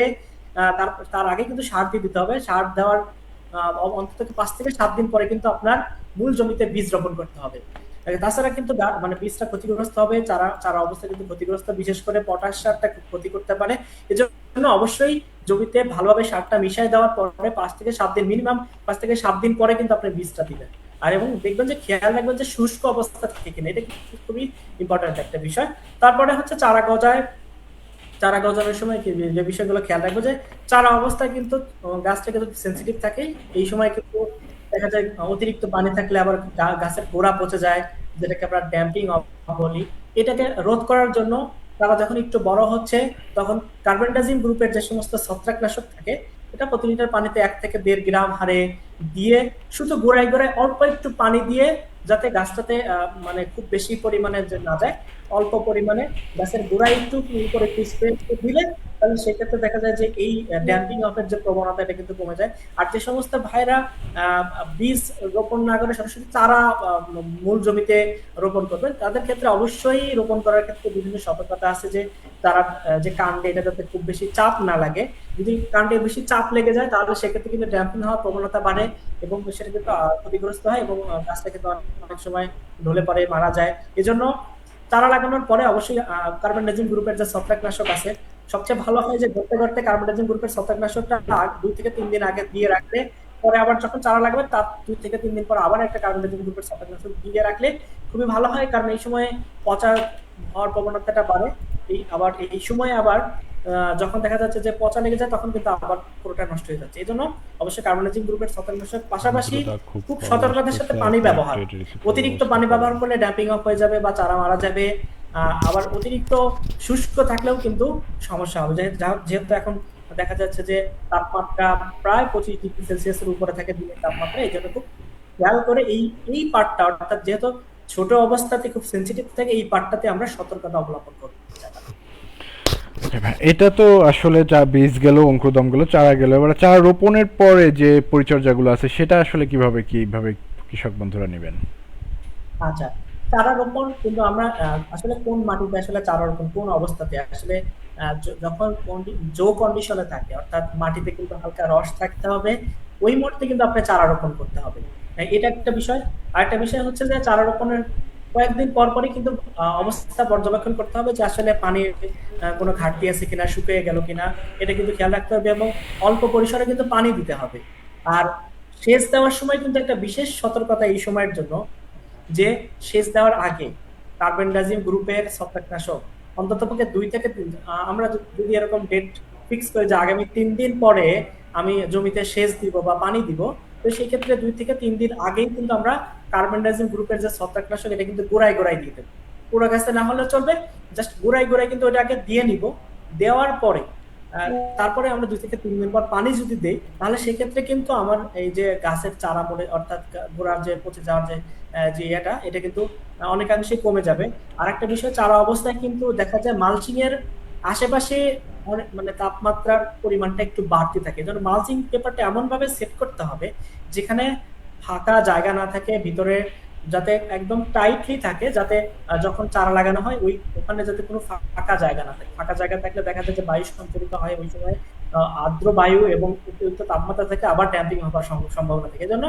তার তার আগে কিন্তু সার দিয়ে দিতে হবে। সার দেওয়ার অন্তত 5 থেকে 7 দিন পরে কিন্তু আপনার মূল জমিতে বীজ রোপণ করতে হবে। তাছাড়া কিন্তু মানে বীজটা ক্ষতিগ্রস্ত হবে, চারা চারা অবস্থা কিন্তু ক্ষতিগ্রস্ত, বিশেষ করে পটাশ সারটা খুব ক্ষতি করতে পারে। এজন্য অবশ্যই জমিতে ভালোভাবে সারটা মিশিয়ে দেওয়ার পরে 5 থেকে 7 দিন, মিনিমাম 5 থেকে 7 দিন পরে কিন্তু আপনি বীজটা দিবেন। আর এবং দেখবেন যে খেয়াল রাখবেন যে শুষ্ক অবস্থা থাকে কিনা, এটা কিন্তু খুবই ইম্পর্টেন্ট একটা বিষয়। তারপরে হচ্ছে চারা গজানোর সময় যে বিষয়গুলো খেয়াল রাখবো যে চারা অবস্থায় কিন্তু গাছটা কিন্তু সেন্সিটিভ থাকে। এই সময় কিন্তু দেখা যায় অতিরিক্ত পানি থাকলে আবার গাছের গোড়া পচে যায়, যেটাকে আমরা ড্যাম্পিং বলি। এটাকে রোধ করার জন্য তারা যখন একটু বড় হচ্ছে তখন কার্বেন্ডাজিম গ্রুপের যে সমস্ত ছত্রাকনাশক থাকে এটা প্রতি লিটার পানিতে 1 থেকে 1.5 গ্রাম হারে দিয়ে শুধু গোড়ায় গোড়ায় অল্প একটু পানি দিয়ে, যাতে গাছটাতে মানে খুব বেশি পরিমাণে যে না যায়, অল্প পরিমাণে গাছের গোড়ায় একটু উপরে একটু স্প্রে দিলে তাহলে সেক্ষেত্রে দেখা যায় যে এই ড্যাম্পিং অফের যে প্রবণতা এটা কিন্তু কমে যায়। আর যে সমস্ত ভাইরা আহ, বীজ রোপণ না করে সরাসরি চারা মূল জমিতে রোপণ করবেন তাদের ক্ষেত্রে অবশ্যই রোপণ করার ক্ষেত্রে বিভিন্ন সতর্কতা আছে। যে তারা যে কাণ্ডে এটা যাতে খুব বেশি চাপ না লাগে, যদি কাণ্ডে বেশি চাপ লেগে যায় তাহলে সেক্ষেত্রে কিন্তু ড্যাম্পিং হওয়ার প্রবণতা বাড়ে এবং সেটা কিন্তু ক্ষতিগ্রস্ত হয় এবং গাছটা কিন্তু অনেক সময় ঢলে পড়ে মারা যায়। এজন্য চারা লাগানোর পরে অবশ্যই কার্বনডাজিম গ্রুপের যে ছত্রাকনাশক আছে, সবচেয়ে ভালো হয় যে ধরতে ধরতে কার্বনডাজিম গ্রুপের ছত্রাকনাশকটা 2 থেকে 3 দিন আগে দিয়ে রাখলে পরে আবার যখন চারা লাগবে তার 2 থেকে 3 দিন পর আবার একটা কার্বনডাজিম গ্রুপের ছত্রাকনাশক দিয়ে রাখলে খুবই ভালো হয়। কারণ এই সময় পচা হওয়ার প্রবণতাটা বাড়ে। এই সময় আবার যখন দেখা যাচ্ছে যে পচা লেগে যায় তখন কিন্তু আবার পুরোটা নষ্ট হয়ে যাচ্ছে। এই জন্য অবশ্যই কার্বনডাজিম গ্রুপের ছত্রাকনাশক পাশাপাশি আর্দ্রতা খুব খুব কম সতর্কতার সাথে আসতেছে, পানি ব্যবহার। ফ্লাকচুয়েট রিসিভ অতিরিক্ত অবস্থা পানি খুবই। ব্যবহার করলে ড্যাম্পিং অফ হয়ে যাবে বা চারা মারা যাবে। আবার অতিরিক্ত শুষ্ক থাকলেও কিন্তু সমস্যা হবে। যেহেতু এখন দেখা যাচ্ছে যে তাপমাত্রা প্রায় 25 ডিগ্রি সেলসিয়াসের উপরে থাকে দিনের তাপমাত্রা, এই জন্য খুব খেয়াল করে এই এই পার্টটা, অর্থাৎ যেহেতু ছোট অবস্থাতে খুব সেন্সিটিভ থাকে এই পার্টটাতে আমরা সতর্কতা অবলম্বন করবো। ওকে ভাই, এটা তো আসলে যা বীজ গেল, অঙ্কুরোদ্গম গেল, চারা গেল, এবার চারা রোপণের পরে যে পরিচর্যাগুলো আছে সেটা আসলে কিভাবে কৃষক বন্ধুরা নেবেন? আচ্ছা, চারা রোপণ কিন্তু আমরা আসলে কোন মাটিতে আসলে চারা রোপণ কোন অবস্থাতে আসলে যখন জো কন্ডিশনে থাকে, অর্থাৎ মাটিতে কিন্তু হালকা রস থাকতে হবে, ওই মুহূর্তে কিন্তু আপনার চারা রোপণ করতে হবে। এটা একটা বিষয়। আরেকটা বিষয় হচ্ছে যে চারা রোপণের কয়েকদিন পর পরই কিন্তু অবস্থা পর্যবেক্ষণ করতে হবে যে আসলে পানির কোনো ঘাটতি আছে কিনা, শুকিয়ে গেল কিনা, এটা কিন্তু খেয়াল রাখতে হবে এবং অল্প পরিসরে কিন্তু পানি দিতে হবে। আর সেচ দেওয়ার সময় কিন্তু একটা বিশেষ সতর্কতা এই সময়ের জন্য, যে সেচ দেওয়ার আগে কার্বেন্ডাজিম গ্রুপের ছত্রাকনাশক অন্ততপক্ষে 2 থেকে 3, আমরা যদি এরকম ডেট ফিক্স করি যে আগামী 3 দিন পরে আমি জমিতে সেচ দিব বা পানি দিব, তো সেই ক্ষেত্রে 2 থেকে 3 দিন আগেই কিন্তু আমরা কার্বেন্ডাজিম গ্রুপের যে ছত্রাকনাশক এটা কিন্তু গোড়ায় গোড়ায় দিয়ে দেবো। পুরো গাছে না হলে চলবে, জাস্ট গোড়ায় গোড়ায় কিন্তু ওটা আগে দিয়ে নিব। দেওয়ার পরে আহ, তারপরে আমরা 2 থেকে 3 দিন পর পানি যদি দেই তাহলে সেক্ষেত্রে কিন্তু আমার এই যে গাছের চারা মরে অর্থাৎ গোড়ার যে পচে যাওয়ার যে এটা কিন্তু অনেকাংশে কমে যাবে। আর একটা বিষয়, চারা অবস্থায় কিন্তু দেখা যায় মালচিং এর আশেপাশে অনেক মানে তাপমাত্রার পরিমাণটা একটু বাড়তি থাকে। যেন মালচিং পেপারটা এমন ভাবে সেট করতে হবে যেখানে ফাঁকা জায়গা না থাকে, ভিতরে যাতে একদম টাইটলি থাকে, যাতে যখন চারা লাগানো হয় ওখানে যাতে কোনো ফাঁকা জায়গা না থাকে। ফাঁকা জায়গা থাকলে দেখা যায় যে বায়ু সঞ্চারিত হয় ওই সময়, আর্দ্র বায়ু এবং অতিরিক্ত তাপমাত্রা থেকে আবার ড্যাম্পিং হওয়ার সম্ভাবনা থাকে। এজন্য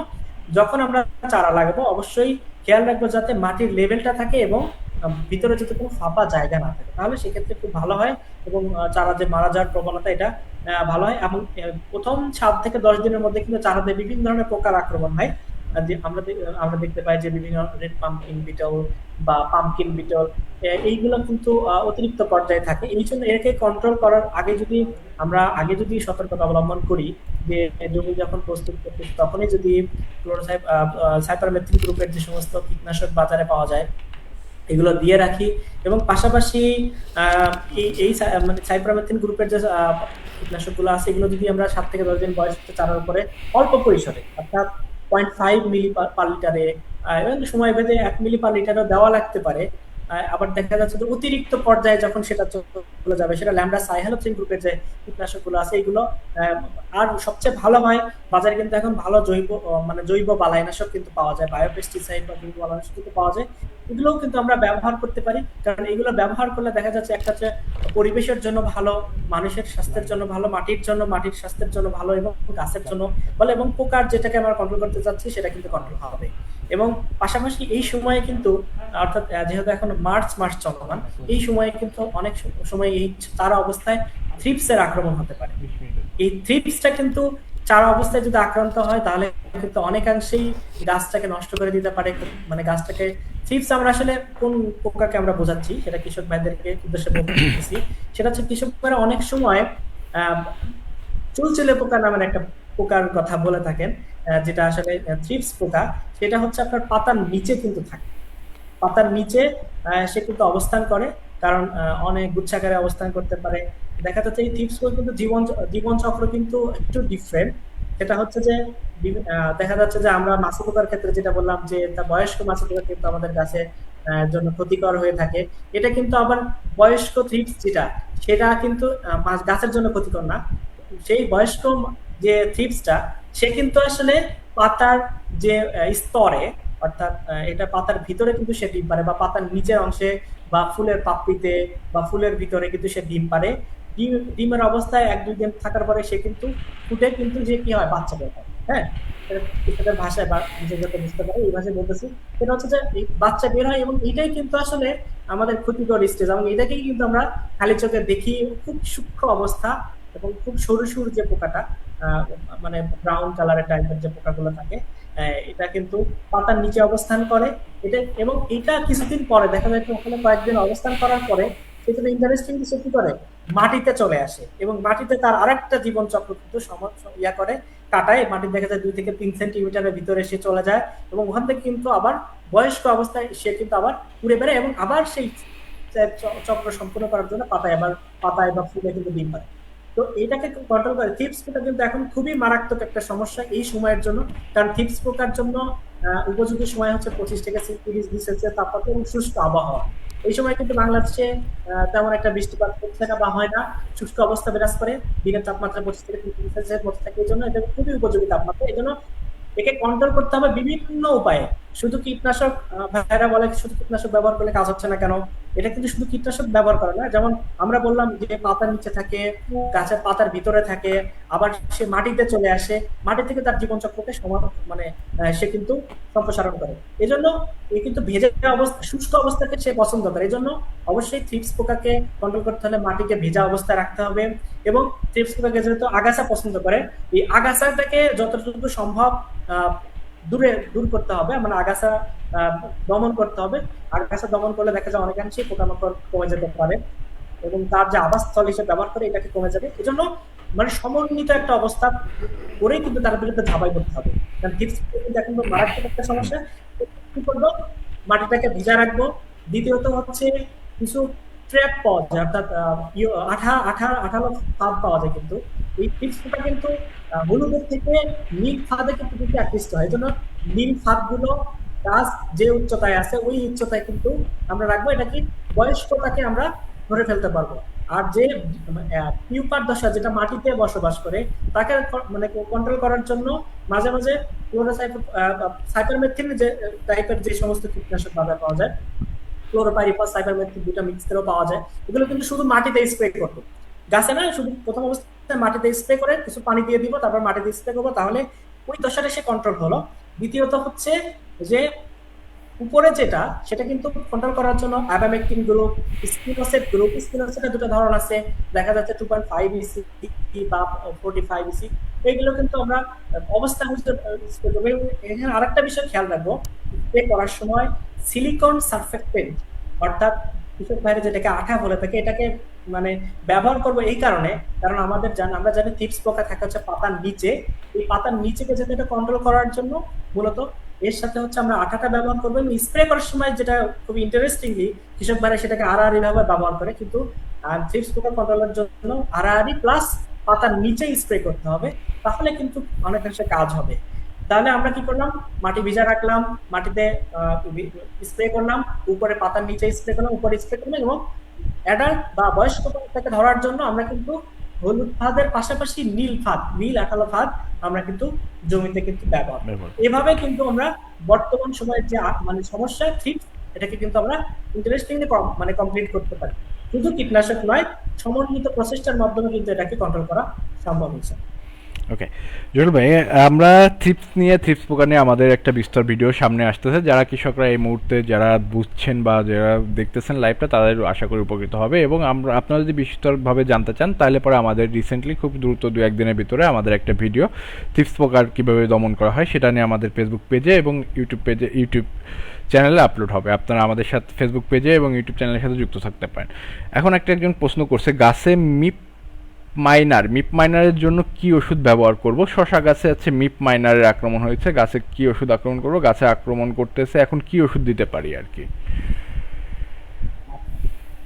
যখন আমরা চারা লাগাবো অবশ্যই খেয়াল রাখবো যাতে মাটির লেভেলটা থাকে এবং ভিতরে যাতে কোনো ফাঁপা জায়গা না থাকে, তাহলে সেক্ষেত্রে খুব ভালো হয় এবং চারা যে মারা যাওয়ার প্রবণতা এটা ভালো হয়। এবং প্রথম 7 থেকে 10 দিনের মধ্যে কিন্তু চারাতে বিভিন্ন ধরনের পোকার আক্রমণ হয়। যে আমরা দেখতে পাই যে বিভিন্ন রেড পাম্পকিন বিটল বা পাম্পকিন বিটল এইগুলো কিন্তু অতিরিক্ত পর্যায়ে থাকে। এই জন্য এটাকে কন্ট্রোল করার আগে যদি সতর্কতা অবলম্বন করি, যে জমি যখন প্রস্তুত করতেছি তখনই যদি সাইপারমেথ্রিন গ্রুপের যে সমস্ত কীটনাশক বাজারে পাওয়া যায় এগুলো দিয়ে রাখি, এবং পাশাপাশি মানে সাইপ্রামেথিন গ্রুপের যে কীটনাশকগুলো আছে এগুলো যদি আমরা 7 থেকে 10 দিন বয়স চারার উপরে অল্প পরিসরে, অর্থাৎ 0.5 মিলি পার লিটারে, এবং সময় ভেদে 1 মিলি পার লিটারও দেওয়া লাগতে পারে। আবার দেখা যাচ্ছে যে অতিরিক্ত পর্যায়ে যখন সেটা চলে যাবে, সেটা ল্যামডা সাইহ্যালোথ্রিন গ্রুপের যে কীটনাশকগুলো আছে এগুলো আর সবচেয়ে ভালো হয়, বাজারে কিন্তু এখন ভালো মানে জৈব বালাইনাশক কিন্তু পাওয়া যায়, বায়োপেস্টিসাইড বা জৈব বালাইনাশক কিন্তু পাওয়া যায়। এগুলোও কিন্তু আমরা ব্যবহার করতে পারি, কারণ এগুলো ব্যবহার করলে দেখা যাচ্ছে একটা হচ্ছে পরিবেশের জন্য ভালো, মানুষের স্বাস্থ্যের জন্য ভালো, মাটির স্বাস্থ্যের জন্য ভালো, এবং গাছের জন্য ভালো, এবং পোকার যেটাকে আমরা কন্ট্রোল করতে চাচ্ছি সেটা কিন্তু কন্ট্রোল হবে। এবং পাশাপাশি এই সময়ে কিন্তু, অর্থাৎ যেহেতু এখন মার্চ মাস চলমান, এই সময়ে কিন্তু অনেক সময় এই চারা অবস্থায় থ্রিপসের আক্রমণ হতে পারে। এই থ্রিপসটা কিন্তু চারা অবস্থায় যদি আক্রান্ত হয় তাহলে কিন্তু অনেকাংশেই গাছটাকে নষ্ট করে দিতে পারে। মানে গাছটাকে থ্রিপস আমরা আসলে কোন পোকাকে আমরা বোঝাচ্ছি সেটা কৃষক ভাইদেরকে উদ্দেশ্যে বলতেছি। সেটা হচ্ছে কৃষকরা অনেক সময় চুলচুলে পোকা নামের একটা পোকার কথা বলে থাকেন, যেটা আসলে থ্রিপস পোকা। সেটা হচ্ছে আপনার পাতার নিচে কিন্তু থাকে, পাতার নিচে সে কিন্তু অবস্থান করে, কারণ অনেক গুচ্ছাকারে অবস্থান করতে পারে। দেখা যাচ্ছে এই থ্রিপস কিন্তু জীবন চক্র কিন্তু একটু ডিফারেন্ট। সেটা হচ্ছে যে দেখা যাচ্ছে যে আমরা মাছি পোকার ক্ষেত্রে যেটা বললাম যে তা বয়স্ক মাছি পোকা কিন্তু আমাদের গাছে জন্য ক্ষতিকর হয়ে থাকে, এটা কিন্তু আবার বয়স্ক থ্রিপস যেটা সেটা কিন্তু গাছের জন্য ক্ষতিকর না। সেই বয়স্ক যে থ্রিপসটা সে কিন্তু আসলে পাতার যে স্তরে, অর্থাৎ এটা পাতার ভিতরে কিন্তু সে ডিম পারে, বা পাতার নিচের অংশে বা ফুলের পাপড়িতে বা ফুলের ভিতরে কিন্তু সে ডিম পারে। ডিমের অবস্থায় 1-2 দিন থাকার পরে সে কিন্তু ফুটে কিন্তু যে কি হয়, বাচ্চা বের হয়। হ্যাঁ, কৃষকের ভাষায় বা নিজে যাতে বুঝতে পারে এই ভাষায় বলতেছি, সেটা হচ্ছে যে বাচ্চা বের হয়, এবং এটাই কিন্তু আসলে আমাদের ক্ষতিকর স্টেজ, এবং এটাকেই কিন্তু আমরা খালি চোখে দেখি। খুব সূক্ষ্ম অবস্থা এবং খুব সরু সরু যে পোকাটা, মানে ব্রাউন কালারের টাইপের যে পোকাগুলো থাকে, এটা কিন্তু পাতার নিচে অবস্থান করে। এটা এবং এটা কিছুদিন পরে দেখা যায় ওখানে কয়েকদিন অবস্থান করার পরে সেটা ইন্টারেস্টিং কিছু কি করে, মাটিতে চলে আসে, এবং মাটিতে তার আরেকটা জীবন চক্র কিন্তু ইয়া করে, কাটায়। মাটি দেখা যায় 2 থেকে 3 সেন্টিমিটারের ভিতরে সে চলে যায়, এবং ওখান থেকে কিন্তু আবার বয়স্ক অবস্থায় সে কিন্তু আবার উড়ে বেড়ায়, এবং আবার সেই চক্র সম্পূর্ণ করার জন্য পাতায় বা ফুলে কিন্তু ডিম পারে। তো এটাকে কন্ট্রোল করে থ্রিপস পোকা কিন্তু এখন খুবই মারাত্মক একটা সমস্যা এই সময়ের জন্য, কারণ থ্রিপস পোকার জন্য উপযোগী সময় হচ্ছে 25 থেকে 30 ডিগ্রি সেলসিয়াস তাপমাত্রা এবং শুষ্ক আবহাওয়া। এই সময় কিন্তু বাংলাদেশে তেমন একটা বৃষ্টিপাত হচ্ছে না বা হয় না, শুষ্ক অবস্থা বিরাজ করে, দিনের তাপমাত্রা 25 থেকে 30 ডিগ্রি সেলসিয়াস মধ্যে থাকে। এই জন্য এটা খুবই উপযোগী তাপমাত্রা। এই জন্য একে কন্ট্রোল করতে হবে বিভিন্ন উপায়ে। শুধু কীটনাশক, ভাইরা বলে শুধু কীটনাশক ব্যবহার করলে কাজ হচ্ছে না কেন, এটা কিন্তু শুধু কীটনাশক ব্যবহার করে না। যেমন আমরা বললাম যে পাতার নিচে থাকে, গাছের পাতার ভিতরে থাকে, আবার সে মাটিতে চলে আসে, মাটি থেকে তার জীবন চক্রকে মানে সে কিন্তু সম্প্রসারণ করে। এই জন্য এ কিন্তু ভেজা অবস্থা, শুষ্ক অবস্থাকে সে পছন্দ করে। এই জন্য অবশ্যই থ্রিপস পোকাকে কন্ট্রোল করতে হলে মাটিকে ভেজা অবস্থায় রাখতে হবে, এবং থ্রিপস পোকাকে যেহেতু আগাছা পছন্দ করে, এই আগাছাটাকে যতটুকু সম্ভব দূর করতে হবে, মানে আগাছা দমন করতে হবে। আগাছা দমন করলে দেখা যায় অনেকাংশেই পোকামাকড় কমে যেতে পারে, এবং তার যে আবাসস্থল হিসেবে ব্যবহার করে এটাকে কমে যাবে। এজন্য মানে সমন্বিত একটা অবস্থা করেই কিন্তু তার বিরুদ্ধে ঝাঁপাই করতে হবে, কারণ থ্রিপস কিন্তু এখন মারাত্মক একটা সমস্যা। কি করবো, মাটিটাকে ভিজা রাখবো। দ্বিতীয়ত হচ্ছে কিছু ট্র্যাপ পাওয়া যায়, অর্থাৎ আঠালো ফাঁদ পাওয়া যায়, কিন্তু এই থ্রিপসটা কিন্তু হলুদের থেকে নীল ফাঁদে কিন্তু বেশি আকৃষ্ট হয়। এই জন্য নীল ফাঁদ গুলো গাছ যে উচ্চতায় আছে ওই উচ্চতায় কিন্তু আমরা রাখবো। এটা কি বয়স্কতাকে আমরা ধরে ফেলতে পারবো। আর যে পিউপার দশা যেটা মাটিতে বসবাস করে তাকে মানে কন্ট্রোল করার জন্য মাঝে মাঝে সাইপারমেথ্রিন যে টাইপের যে সমস্ত কীটনাশক বাজার পাওয়া যায়, ক্লোরোপাইরিফাস সাইপারমেথ্রিন দুটো মিক্স করেও পাওয়া যায়, এগুলো কিন্তু শুধু মাটিতে স্প্রে করতো, গাছে না, শুধু প্রথম অবস্থায় মাটিতে স্প্রে করে কিছু পানি দিয়ে দিব, তারপর মাটিতে স্প্রে করবো, তাহলে ওই দশাটা সে কন্ট্রোল হলো। দ্বিতীয়ত হচ্ছে যে উপরে যেটা সেটা কিন্তু কন্ট্রোল করার জন্য অ্যাবামেকটিন গ্রুপ, স্পিনোসেট গ্রুপ, স্পিনোসেটের দুটো ধরন আছে, দেখা যাচ্ছে 2.5 ইসি বা 45 ইসি, এগুলো কিন্তু আমরা অবস্থা বুঝতে স্প্রে করবো। এখানে আরেকটা বিষয় খেয়াল রাখবো, স্প্রে করার সময় সিলিকন সারফেক্টেন্ট অর্থাৎ কৃষক ভাইরা যেটাকে আঠা বলে থাকে, এটাকে মানে ব্যবহার করব এই কারণে, কারণ আমরা জানি থিপস পোকা থাকে হচ্ছে পাতার নিচে, এই পাতার নিচেকে যাতে এটা কন্ট্রোল করার জন্য মূলত এর সাথে হচ্ছে আমরা আঠাটা ব্যবহার করবো। এবং স্প্রে করার সময় যেটা খুব ইন্টারেস্টিংলি কৃষক ভাইরা সেটাকে আড়াআড়ি ভাবে ব্যবহার করে, কিন্তু থ্রিপস পোকা কন্ট্রোলের জন্য আড়াআড়ি প্লাস পাতার নিচে স্প্রে করতে হবে, তাহলে কিন্তু অনেকাংশে কাজ হবে। তাহলে আমরা কি করলাম, মাটি ভিজা রাখলাম, মাটিতে স্প্রে করলাম, উপরে পাতার নিচে স্প্রে করলাম, উপরে স্প্রে করলাম, এবং অ্যাডাল্ট বা বয়স্ক পাতাকে ধরার জন্য আমরা কিন্তু হলুদ ফাঁদের পাশাপাশি নীল আঠালো ফাঁদ আমরা কিন্তু জমিতে কিন্তু ব্যবহার করি। এভাবে কিন্তু আমরা বর্তমান সময়ের যে মানে সমস্যা থ্রিপস, এটাকে কিন্তু আমরা ইন্টারেস্টিংলি মানে কমপ্লিট করতে পারি। শুধু কীটনাশক নয়, সমন্বিত প্রচেষ্টার মাধ্যমে কিন্তু এটাকে কন্ট্রোল করা সম্ভব হয়েছে। ওকে জহুরুল ভাই, আমরা থ্রিপস পোকা নিয়ে আমাদের একটা বিস্তর ভিডিও সামনে আসতেছে, যারা কৃষকরা এই মুহূর্তে যারা বুঝছেন বা যারা দেখতেছেন লাইভটা, তাদের আশা করি উপকৃত হবে। এবং আমরা আপনারা যদি বিস্তরভাবে জানতে চান তাহলে পরে আমাদের রিসেন্টলি খুব দ্রুত 2-1 দিনের ভিতরে আমাদের একটা ভিডিও থ্রিপস পোকার কীভাবে দমন করা হয় সেটা নিয়ে আমাদের ফেসবুক পেজে এবং ইউটিউব চ্যানেলে আপলোড হবে। আপনারা আমাদের সাথে ফেসবুক পেজে এবং ইউটিউব চ্যানেলের সাথে যুক্ত থাকতে পারেন। এখন একজন প্রশ্ন করছে, গাছে মিপ মাইনারের জন্য কি ওষুধ ব্যবহার করব? শশা গাছে আছে মিপ মাইনারের আক্রমণ হয়েছে, গাছে কি ওষুধ আক্রমণ করব? গাছে আক্রমণ করতেছে, এখন কি ওষুধ দিতে পারি আর কি?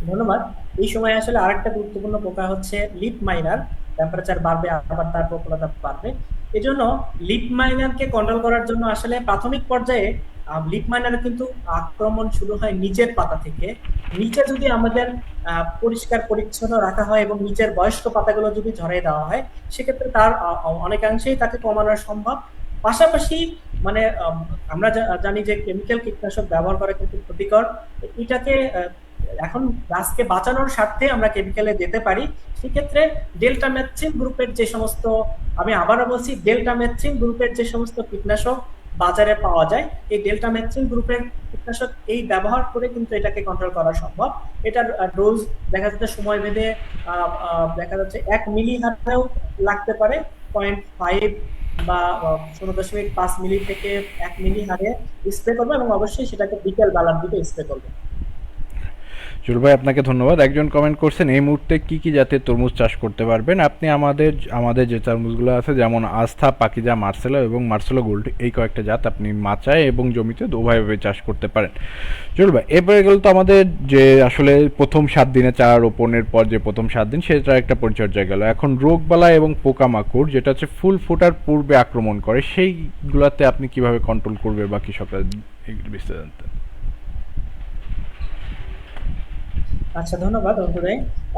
ধন্যবাদ। এই সময় আসলে আরেকটা গুরুত্বপূর্ণ পোকা হচ্ছে লিপ মাইনার। টেম্পারেচার বাড়বে, আবার তার প্রবলতা বাড়বে, এজন্য লিপ মাইনারকে কন্ট্রোল করার জন্য আসলে প্রাথমিক পর্যায়ে লিপ মাইনারের কিন্তু আক্রমণ শুরু হয় নিচের পাতা থেকে। নিচে যদি আমাদের পরিষ্কার পরিচ্ছন্ন রাখা হয় এবং নিচের বয়স্ক পাতাগুলো যদি ঝরাই দেওয়া হয়, সেক্ষেত্রে তার অনেকাংশেই তাকে কমানো সম্ভব। পাশাপাশি মানে আমরা জানি যে কেমিক্যাল কীটনাশক ব্যবহার করা কিন্তু ক্ষতিকর, এটাকে এখন গাছকে বাঁচানোর স্বার্থে আমরা কেমিক্যালে যেতে পারি। সেক্ষেত্রে ডেল্টামেথ্রিন গ্রুপের যে সমস্ত, আমি আবারও বলছি, ডেল্টামেথ্রিন গ্রুপের যে সমস্ত কীটনাশক বাজারে পাওয়া যায়, এই ডেল্টামেথ্রিন গ্রুপের কীটনাশক এই ব্যবহার করে কিন্তু এটাকে কন্ট্রোল করা সম্ভব। এটার ডোজ দেখা যাচ্ছে সময় ভেদে দেখা যাচ্ছে 1 মিলি হারেও লাগতে পারে, 0.5 বা 0.5 মিলি থেকে 1 মিলি হারে স্প্রে করবো, এবং অবশ্যই সেটাকে বিকেল বেলার দিকে স্প্রে করবো। জহুরুল ভাই, আপনাকে ধন্যবাদ। একজন কমেন্ট করছেন, এই মুহূর্তে কি কি জাতের তরমুজ চাষ করতে পারবেন আপনি? আমাদের যে তরমুজগুলো আছে, যেমন আস্থা, পাকিজা, মার্সেলো এবং মার্সেলো গোল্ড, এই কয়েকটা জাত আপনি মাচায় এবং জমিতে উভয়ভাবে চাষ করতে পারেন। জহুরুল ভাই, এরপরে গেল তো আমাদের যে আসলে প্রথম 7 দিনে চারা রোপণের পর যে প্রথম 7 দিন, সেটার একটা পরিচর্যা গেল। এখন রোগবালা এবং পোকামাকড় যেটা হচ্ছে ফুল ফোটার পূর্বে আক্রমণ করে, সেইগুলাতে আপনি কিভাবে কন্ট্রোল করবে বা কৃষকরা বিস্তারিত জানতে? আচ্ছা, ধন্যবাদ অন্তরে।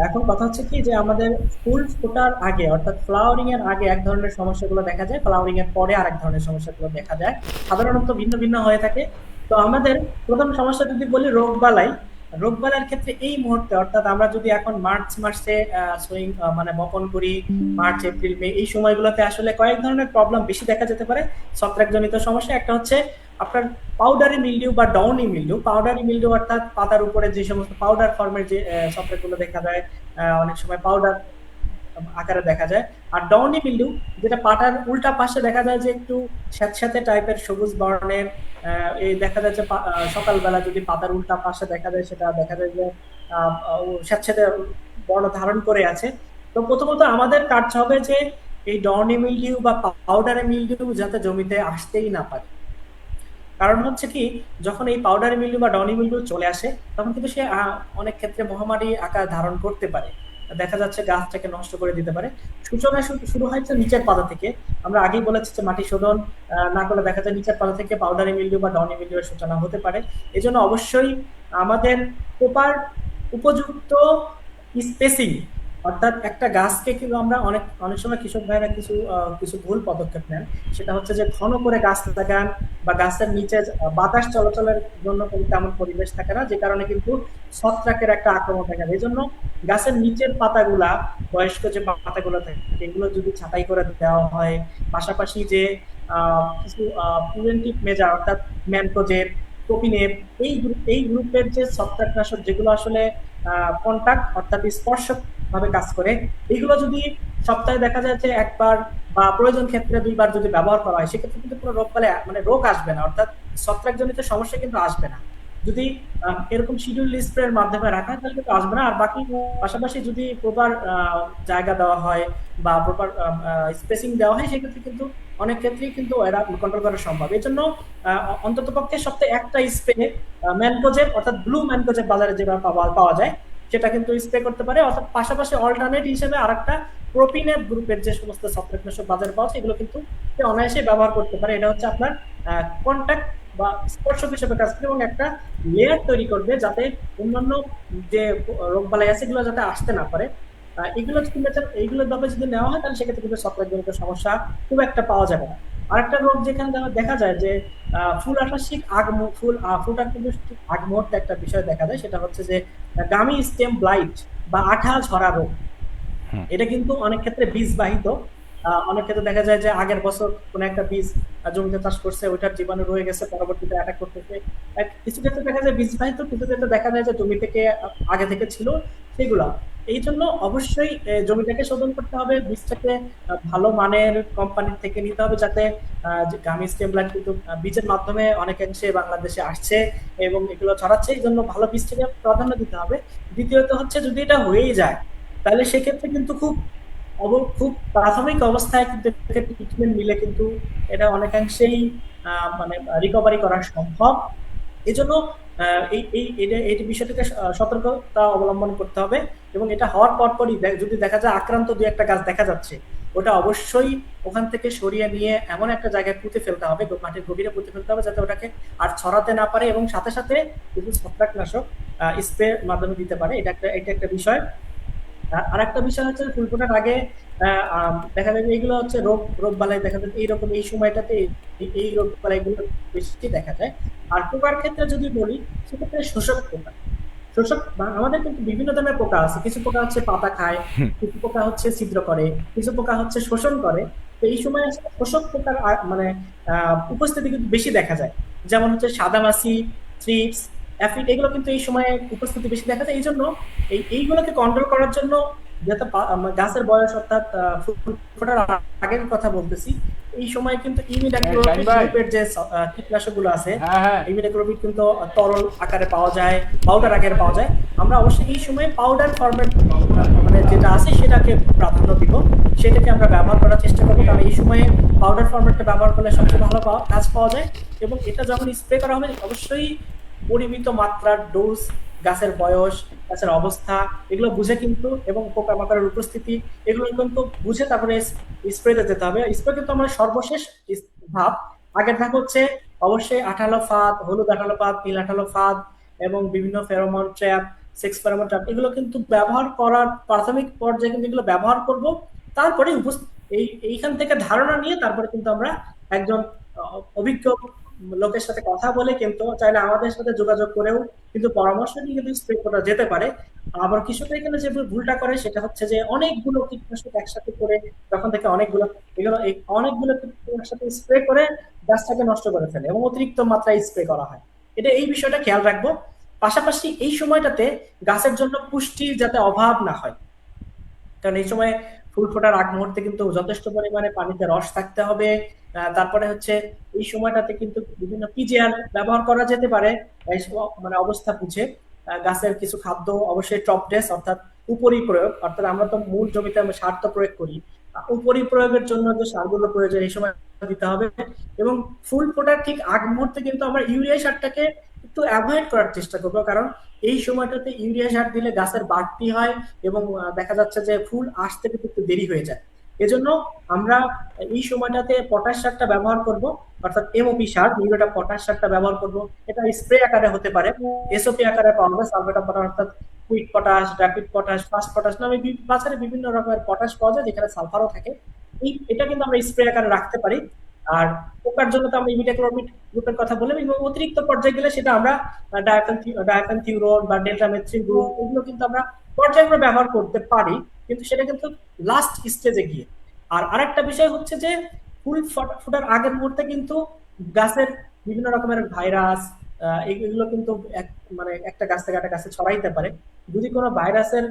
এখন কথা হচ্ছে কি যে আমাদের ফুল ফোটার আগে অর্থাৎ ফ্লাওয়ারিং এর আগে এক ধরনের সমস্যাগুলো দেখা যায়, ফ্লাওয়ারিং এর পরে আরেক ধরনের সমস্যাগুলো দেখা যায়, সাধারণত ভিন্ন ভিন্ন হয়ে থাকে। তো আমাদের প্রথম সমস্যা যদি বলি রোগবালাইয়ের ক্ষেত্রে এই মুহূর্তে অর্থাৎ আমরা যদি এখন মার্চ মাসে সুইং মানে বপন করি, মার্চ এপ্রিল মে এই সময়গুলোতে আসলে কয়েক ধরনের প্রবলেম বেশি দেখা যেতে পারে ছত্রাকজনিত সমস্যা। একটা হচ্ছে আপনার পাউডারি মিলডিউ বা ডাউনি মিলডিউ। পাউডারি মিলডিউ অর্থাৎ পাতার উপরে যে সমস্ত পাউডার ফর্মের যে ছত্রাকগুলো দেখা যায়, অনেক সময় পাউডার আকারে দেখা যায়। আর ডাউনি মিলডিউ যেটা পাতার উল্টা পাশে দেখা যায় যে একটু স্যাঁতস্যাঁতে টাইপের সবুজ বর্ণের, এই দেখা যায় যে সকালবেলা যদি পাতার উল্টা পাশে দেখা যায়, সেটা দেখা যায় যে স্যাঁতস্যাঁতে বর্ণ ধারণ করে আছে। তো প্রথমত আমাদের কাজ হবে যে এই ডাউনি মিলডিউ বা পাউডারি মিলডিউ যাতে জমিতে আসতেই না পারে। কারণ হচ্ছে কি, যখন এই পাউডারি মিলডিউ বা ডাউনি মিলডিউ চলে আসে, তখন কিন্তু সে অনেক ক্ষেত্রে মহামারী আকার ধারণ করতে পারে, দেখা যাচ্ছে গাছটাকে নষ্ট করে দিতে পারে। সূচনা শুরু হয়েছে নিচের পাতা থেকে। আমরা আগেই বলেছি যে মাটি শোধন না করলে দেখা যায় নিচের পাতা থেকে পাউডারি মিলডিউ বা ডাউনি মিলডিউ এর সূচনা হতে পারে। এজন্য অবশ্যই আমাদের প্রপার উপযুক্ত স্পেসিং, অর্থাৎ একটা গাছকে কিন্তু আমরা অনেক অনেক সময় কৃষক ভাইরা কিছু ভুল পদক্ষেপ নেন। সেটা হচ্ছে যে ঘন করে গাছ লাগান, বা গাছের নিচে বাতাস চলাচলের জন্য কিন্তু তেমন পরিবেশ থাকে না, যে কারণে কিন্তু ছত্রাকের একটা আক্রমণ থাকে। এই জন্য গাছের নিচের পাতাগুলা, বয়স্ক যে পাতাগুলো থাকে এগুলো যদি ছাঁটাই করে দেওয়া হয়, পাশাপাশি যে কিছু প্রিভেন্টিভ মেজার অর্থাৎ ম্যানকোজেব, প্রোপিনেপ, এই গ্রুপের যে ছত্রাকনাশক যেগুলো আসলে কন্টাক্ট অর্থাৎ স্পর্শ ভাবে কাজ করে, এগুলো যদি সপ্তাহে দেখা যায় যে একবার বা প্রয়োজন ক্ষেত্রে দুইবার যদি ব্যবহার করা হয়, সেক্ষেত্রে কিন্তু কোনো রোগ বালে মানে রোগ আসবে না, অর্থাৎ ছত্রাকজনিত সমস্যা কিন্তু আসবে না। যদি এরকম শিডিউল স্প্রের মাধ্যমে রাখা হয় তাহলে কিন্তু আসবে না। আর বাকি পাশাপাশি যদি প্রপার জায়গা দেওয়া হয় বা প্রপার স্পেসিং দেওয়া হয়, সেক্ষেত্রে কিন্তু অনেক ক্ষেত্রেই কিন্তু এরা কন্ট্রোল করা সম্ভব। এই জন্য অন্তত পক্ষে সপ্তাহে একটা স্প্রে ম্যানকোজেব অর্থাৎ ব্লু ম্যানকোজেব বাজারে যেভাবে পাওয়া যায় সেটা কিন্তু স্প্রে করতে পারে। অর্থাৎ পাশাপাশি অল্টারনেট হিসেবে আরেকটা প্রোপিনেপ গ্রুপের যে সমস্ত ছত্রাকনাশক বাজারে পাওয়া যায় এগুলো কিন্তু সে অনায়াসে ব্যবহার করতে পারে। এটা হচ্ছে আপনার কন্ট্যাক্ট বা স্পর্শক হিসেবে কাজ করে এবং একটা লেয়ার তৈরি করবে যাতে অন্যান্য যে রোগবালাই আছে এগুলো যাতে আসতে না পারে। এইগুলোর ভাবে যদি নেওয়া হয় তাহলে সেক্ষেত্রে কিন্তু ছত্রাকজনিত সমস্যা খুব একটা পাওয়া যাবে না। আরেকটা রোগ যেখানে দেখা যায় যে ফুল আকাশিক ফুটার কিন্তু ঠিক আগ মুহূর্তে একটা বিষয় দেখা যায়, সেটা হচ্ছে যে গামি স্টেম ব্লাইট বা আঠা ঝরা রোগ। হুম। এটা কিন্তু অনেক ক্ষেত্রে বীজ বাহিত। অনেক ক্ষেত্রে দেখা যায় যে আগের বছর কোন একটা বীজ জমিতে চাষ করছে, ওইটার জীবাণু রয়ে গেছে, পরবর্তীতে অ্যাটাক করতেছে। কিছু ক্ষেত্রে দেখা যায় বীজ বাহিত, কিছু ক্ষেত্রে দেখা যায় যে জমি থেকে আগে থেকে ছিল সেগুলা। এই জন্য অবশ্যই জমিটাকে শোধন করতে হবে, বীজটাকে ভালো মানের কোম্পানির থেকে নিতে হবে, যাতে গামি স্টেমলাইট কিন্তু বীজের মাধ্যমে অনেকাংশে বাংলাদেশে আসছে এবং এগুলো ছড়াচ্ছে। এই জন্য ভালো বীজটাকে প্রাধান্য দিতে হবে। দ্বিতীয়ত হচ্ছে যদি এটা হয়েই যায় তাহলে সেক্ষেত্রে কিন্তু খুব প্রাথমিক অবস্থায় কিন্তু ট্রিটমেন্ট নিলে কিন্তু এটা অনেকাংশেই মানে রিকভারি করা সম্ভব। এজন্য এই বিষয়টাকে সতর্কতা অবলম্বন করতে হবে। এবং এটা হওয়ার পরপরই যদি দেখা যায় আক্রান্ত দুই একটা গাছ দেখা যাচ্ছে, ওটা অবশ্যই ওখান থেকে সরিয়ে নিয়ে এমন একটা জায়গায় পুঁতে ফেলতে হবে, মাটির গভীরে পুঁতে ফেলতে হবে, যাতে ওটাকে আর ছড়াতে না পারে, এবং সাথে সাথে কিছু ছত্রাকনাশক স্প্রে মাধ্যমে দিতে পারে। এটা একটা বিষয়। আর একটা বিষয় হচ্ছে ফুল ফোটার আগে দেখা যাবে এগুলো হচ্ছে রোগ রোগ বালাই দেখা যায় এইরকম এই সময়টাতে এই রোগ বালাই গুলো বেশি দেখা যায়। আর পোকার ক্ষেত্রে যদি বলি, সেক্ষেত্রে শোষক পোকা। আমাদের কিন্তু বিভিন্ন ধরনের পোকা আছে, কিছু পোকা হচ্ছে পাতা খায়, কিছু পোকা হচ্ছে ছিদ্র করে, কিছু পোকা হচ্ছে শোষণ করে। তো এই সময় আসলে শোষক পোকার মানে উপস্থিতি কিন্তু বেশি দেখা যায়। যেমন হচ্ছে সাদামাছি, থ্রিপস, অ্যাফিড, এগুলো কিন্তু এই সময় উপস্থিতি বেশি দেখা যায়। এই জন্য এইগুলোকে কন্ট্রোল করার জন্য যাতে গাছের বয়স অর্থাৎ ফুল ফোটার আগের কথা বলতেছি, এই সময় কিন্তু ইমিডাক্লোপিড গ্রুপের যে কীটনাশক গুলো আছে, ইমিডাক্লোপিড কিন্তু তরল আকারে পাওয়া যায়, পাউডার আকারে পাওয়া যায়। আমরা অবশ্যই এই সময় পাউডার ফরম্যাট মানে যেটা আছে সেটাকে প্রাধান্য দিব, সেটাকে আমরা ব্যবহার করার চেষ্টা করবো, কারণ এই সময়ে পাউডার ফরম্যাটটা ব্যবহার করলে সবচেয়ে ভালো কাজ পাওয়া যায়। এবং এটা যখন স্প্রে করা হবে অবশ্যই পরিমিত মাত্রার ডোজ, গাছের বয়স, গাছের অবস্থা এগুলো বুঝে কিন্তু, এবং পোকামাকড়ের উপস্থিতি এগুলো কিন্তু বুঝে তারপরে স্প্রেতে যেতে হবে। স্প্রে কিন্তু আমার সর্বশেষ ধাপ। আগের ধাপ হচ্ছে অবশ্যই আঠালো ফাঁদ, হলুদ আঠালো ফাঁদ, নীল আঠালো ফাঁদ এবং বিভিন্ন pheromone trap, sex pheromone trap, এগুলো কিন্তু ব্যবহার করার প্রাথমিক পর্যায়ে কিন্তু এগুলো ব্যবহার করব। তারপরে এইখান থেকে ধারণা নিয়ে তারপরে কিন্তু আমরা একজন অভিজ্ঞ লোকের সাথে কথা বলে কিন্তু চাইলে আমাদের সাথে যোগাযোগ করেও কিন্তু পরামর্শ নিয়ে কিন্তু স্প্রে করা যেতে পারে। আবার কৃষকরা এখানে যে ভুলটা করে সেটা হচ্ছে যে অনেকগুলো কীটনাশক একসাথে করে, তখন থেকে অনেকগুলো কীটনাশক একসাথে স্প্রে করে গাছটাকে নষ্ট করে ফেলে এবং অতিরিক্ত মাত্রায় স্প্রে করা হয়। এই বিষয়টা খেয়াল রাখবো। পাশাপাশি এই সময়টাতে গাছের জন্য পুষ্টির যাতে অভাব না হয়, কারণ এই সময় ফুল ফোটার আগ মুহূর্তে কিন্তু যথেষ্ট পরিমাণে পানিতে রস থাকতে হবে। তারপরে হচ্ছে এই সময়টাতে কিন্তু বিভিন্ন পিজিআর ব্যবহার করা যেতে পারে, মানে অবস্থা বুঝে। গাছের কিছু খাদ্য অবশ্যই টপ ড্রেস অর্থাৎ উপরি প্রয়োগ, অর্থাৎ আমরা তো মূল জমিতে আমরা সার তো প্রয়োগ করি, উপরি প্রয়োগের জন্য যে সারগুলো প্রয়োজন এই সময় দিতে হবে। এবং ফুল ফোটার ঠিক আগ মুহূর্তে কিন্তু আমরা ইউরিয়া সারটাকে একটু অ্যাভয়েড করার চেষ্টা করবো, কারণ এই সময়টাতে ইউরিয়া সার দিলে গাছের বাড়তি হয় এবং দেখা যাচ্ছে যে ফুল আসতে কিন্তু একটু দেরি হয়ে যায়। এজন্য আমরা এই সময়টাতে পটাশ সারটা ব্যবহার করব, অর্থাৎ MOP sir, muriate of potash সারটা ব্যবহার করব। এটা স্প্রে আকারে হতে পারে, এসওপি আকারে পাওয়া যায়, সালফেট অফ পটাশ অর্থাৎ quick potash, rapid potash, fast potash নামে বাজারে বিভিন্ন রকমের পটাশ পাওয়া যায় যেখানে সালফারও থাকে। এটা কিন্তু আমরা স্প্রে আকারে রাখতে পারি। আর পোকার জন্য তো আমরা ইমিডাক্লোরমিড গ্রুপের কথা বললাম, এবং অতিরিক্ত পর্যায়ে গেলে সেটা আমরা ডায়াফেনথিউরন বা ডেল্টামেথ্রিন গ্রুপ এগুলো কিন্তু আমরা পর্যায়ক্রমে ব্যবহার করতে পারি, কিন্তু সেটা কিন্তু লাস্ট স্টেজে গিয়ে। আর আরেকটা বিষয় হচ্ছে যে ফুল ফোটার আগের মুহূর্তে কিন্তু গাছের বিভিন্ন রকমের ভাইরাস এগুলো কিন্তু মানে একটা গাছ থেকে একটা গাছে ছড়াইতে পারে। যদি কোনো ভাইরাসের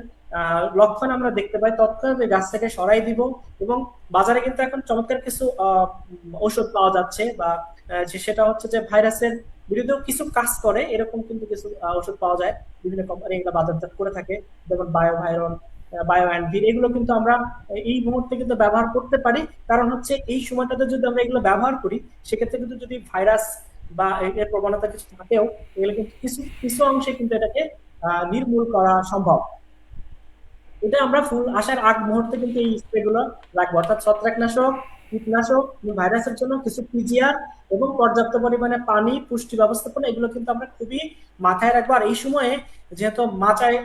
লক্ষণ আমরা দেখতে পাই তৎক্ষণাৎ ওই গাছ থেকে সরাই দিব। এবং বাজারে কিন্তু এখন চমৎকার কিছু ঔষধ পাওয়া যাচ্ছে, বা সেটা হচ্ছে যে ভাইরাসের বিরুদ্ধেও কিছু কাজ করে এরকম কিন্তু কিছু ওষুধ পাওয়া যায়। বিভিন্ন কোম্পানি এগুলো বাজারজাত করে থাকে, যেমন বায়োভাইরন, বায়োঅ্যান্টিন, এগুলো কিন্তু আমরা এই মুহূর্তে কিন্তু ব্যবহার করতে পারি। কারণ হচ্ছে এই সময়টাতে যদি আমরা এগুলো ব্যবহার করি সেক্ষেত্রে কিন্তু যদি ভাইরাস বা এর প্রবণতা কিছু থাকেও এগুলো কিন্তু কিছু কিছু অংশে কিন্তু এটাকে নির্মূল করা সম্ভব। এটা আমরা ফুল আসার আগ মুহূর্তে কিন্তু এই স্প্রে গুলো রাখবো, অর্থাৎ ছত্রাকনাশক, কীটনাশক, ভাইরাসের জন্য কিছু পিজিআর এবং পর্যাপ্ত পরিমাণে পানি, পুষ্টি ব্যবস্থাপনা এগুলো কিন্তু আমরা খুবই মাথায় রাখবো। আর এই সময়ে যেহেতু মাচায়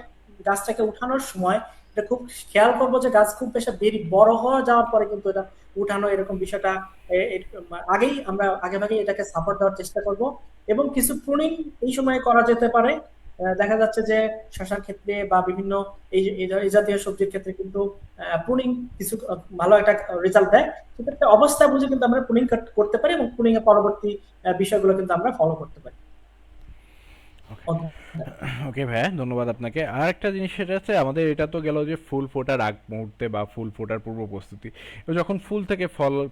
গাছটাকে উঠানোর সময় এটা খুব খেয়াল করবো যে গাছ খুব বেশি বড় হওয়া যাওয়ার পরে কিন্তু এটা উঠানো এরকম বিষয়টা আগেই আমরা আগে ভাগে এটাকে সাপোর্ট দেওয়ার চেষ্টা করব। এবং কিছু প্রুনিং এই সময় করা যেতে পারে। দেখা যাচ্ছে যে শশার ক্ষেত্রে বা বিভিন্ন এই জাতীয় সবজির ক্ষেত্রে কিন্তু প্রুনিং কিছু ভালো একটা রেজাল্ট দেয়। সেক্ষেত্রে অবস্থা বুঝে কিন্তু আমরা প্রুনিং করতে পারি এবং প্রুনিং এর পরবর্তী বিষয়গুলো কিন্তু আমরা ফলো করতে পারি। ওকে ভাইয়া, ধন্যবাদ আপনাকে। আর একটা জিনিস সেটা হচ্ছে আমাদের এটা তো গেল যে ফুল ফোটার আগ মুহূর্তে বা ফুল ফোটার পূর্ব প্রস্তুতি। যখন ফুল থেকে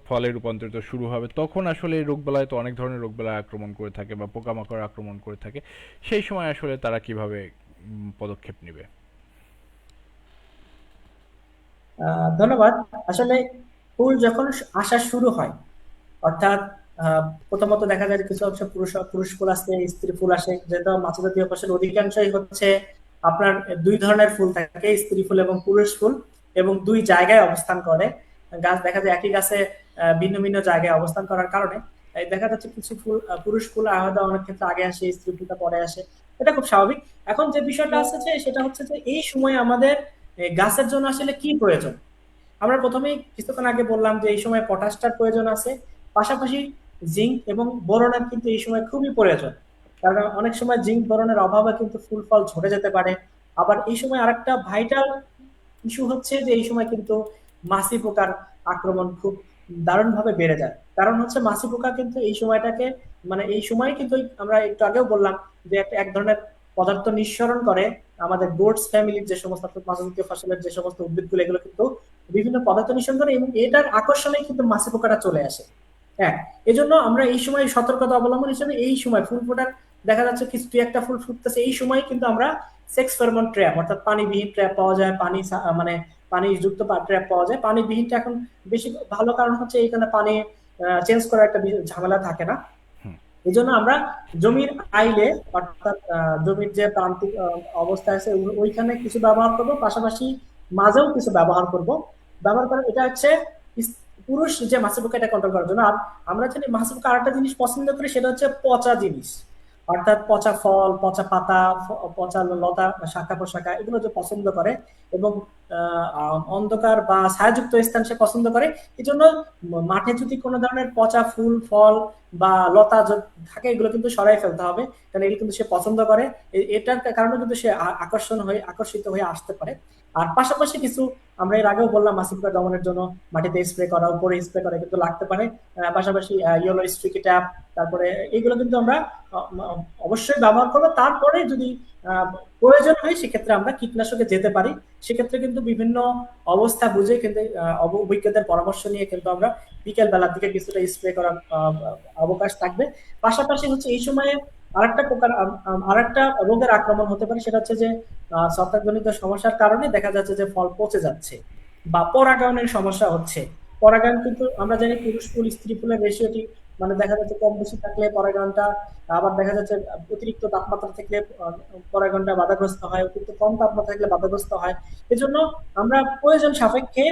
ফলে রূপান্তরিত শুরু হবে তখন আসলে এই রোগবালাই তো অনেক ধরনের রোগবালাই আক্রমণ করে থাকে বা পোকামাকড় আক্রমণ করে থাকে, সেই সময় আসলে তারা কিভাবে পদক্ষেপ নেবে? ধন্যবাদ। আসলে ফুল যখন আসা শুরু হয়, অর্থাৎ প্রথমত দেখা যায় যে কিছু অংশ পুরুষ ফুল আসে, স্ত্রী ফুল আসে। যেহেতু মাছ জাতীয় ফসল অধিকাংশই হচ্ছে আপনার দুই ধরনের ফুল থাকে, স্ত্রী ফুল এবং পুরুষ ফুল, এবং দুই জায়গায় অবস্থান করে। গাছ দেখা যায় একই গাছে ভিন্ন ভিন্ন জায়গায় অবস্থান করার কারণে দেখা যাচ্ছে কিছু ফুল পুরুষ ফুল আলাদা অনেক ক্ষেত্রে আগে আসে, স্ত্রী ফুলটা পরে আসে। এটা খুব স্বাভাবিক। এখন যে বিষয়টা আছে যে সেটা হচ্ছে যে এই সময় আমাদের গাছের জন্য আসলে কি প্রয়োজন। আমরা প্রথমেই কিছুক্ষণ আগে বললাম যে এই সময় পটাশটার প্রয়োজন আছে, পাশাপাশি জিঙ্ক এবং বোরনের কিন্তু এই সময় খুবই প্রয়োজন। কারণ অনেক সময় জিঙ্ক বোরনের অভাবে কিন্তু ফুল ফল ঝরে যেতে পারে। আবার এই সময় আরেকটা ভাইটাল ইস্যু হচ্ছে যে এই সময় কিন্তু মাছি পোকার আক্রমণ খুব দারুণ ভাবে বেড়ে যায়। কারণ হচ্ছে মাছি পোকা কিন্তু এই সময়টাকে মানে এই সময় কিন্তু আমরা একটু আগেও বললাম যে একটা এক ধরনের পদার্থ নিঃসরণ করে আমাদের গোটস ফ্যামিলির যে সমস্ত মাছজাতীয় ফসলের যে সমস্ত উদ্ভিদগুলো এগুলো কিন্তু বিভিন্ন পদার্থ নিঃসরণ করে, এবং এটার আকর্ষণে কিন্তু মাছি পোকাটা চলে আসে। হ্যাঁ, এজন্য আমরা এই সময় সতর্কতা অবলম্বন হিসেবে এই সময় ফুল ফোটার দেখা যাচ্ছে কিছু একটা ফুল ফুটতেছে এই সময় কিন্তু আমরা সেক্স ফেরোমন ট্র্যাপ অর্থাৎ পানিবিহীন ট্র্যাপ পাওয়া যায়, মানে পানি যুক্ত ট্র্যাপ পাওয়া যায়। পানিবিহীনটা এখন বেশি ভালো, কারণ হচ্ছে এইখানে পানি চেঞ্জ করার একটা ঝামেলা থাকে না। এই জন্য আমরা জমির আইলে অর্থাৎ জমির যে প্রান্তিক অবস্থা আছে ওইখানে কিছু ব্যবহার করব, পাশাপাশি মাঝেও কিছু ব্যবহার করব। ব্যবহার করার এটা হচ্ছে পুরুষ যে মাছি পোকা এটা কন্ট্রোল করার জন্য। আর আমরা জানি মাছি পোকা আরেকটা জিনিস পছন্দ করি, সেটা হচ্ছে পচা জিনিস, অর্থাৎ পচা ফল, পচা পাতা, পচা লতা, শাখা প্রশাখা এগুলো যে পছন্দ করে, এবং অন্ধকার বা ছায়াযুক্ত স্থান সে পছন্দ করে। এই জন্য মাঠে যদি কোনো ধরনের পচা ফুল ফল বা লতা থাকে এগুলো কিন্তু সরাই ফেলতে হবে, কারণ এগুলো কিন্তু সে পছন্দ করে। এটার কারণে কিন্তু সে আকর্ষিত হয়ে আসতে পারে। আর পাশাপাশি কিছু আমরা এর আগেও বললাম মাছি পোকা দমনের জন্য মাটিতে স্প্রে করা, উপরে স্প্রে করা কিন্তু লাগতে পারে। পাশাপাশি ইয়েলো স্ট্রিকি ট্যাপ, তারপরে এগুলো কিন্তু আমরা অবশ্যই ব্যবহার করবো। তারপরে যদি প্রয়োজন হয় সেক্ষেত্রে আমরা কীটনাশকে যেতে পারি। সেক্ষেত্রে কিন্তু বিভিন্ন অবস্থা বুঝে কিন্তু অভিজ্ঞতার পরামর্শ নিয়ে কিন্তু আমরা বিকেল বেলার দিকে কিছুটা স্প্রে করার অবকাশ থাকবে। পাশাপাশি হচ্ছে এই সময়ে আরেকটা রোগের আক্রমণ হতে পারে, সেটা হচ্ছে যে ছত্রাকজনিত সমস্যার কারণে দেখা যাচ্ছে যে ফল পচে যাচ্ছে বা পরাগায়নের সমস্যা হচ্ছে। পরাগায়ন কিন্তু আমরা জানি পুরুষ ফুল স্ত্রী ফুলের রেশিওটি মানে দেখা যাচ্ছে কম বেশি থাকলে পরাগায়নটা, আবার দেখা যাচ্ছে অতিরিক্ত তাপমাত্রা থাকলে পরাগায়নটা বাধাগ্রস্ত হয়, অতিরিক্ত কম তাপমাত্রা থাকলে বাধাগ্রস্ত হয়। এজন্য আমরা প্রয়োজন সাপেক্ষে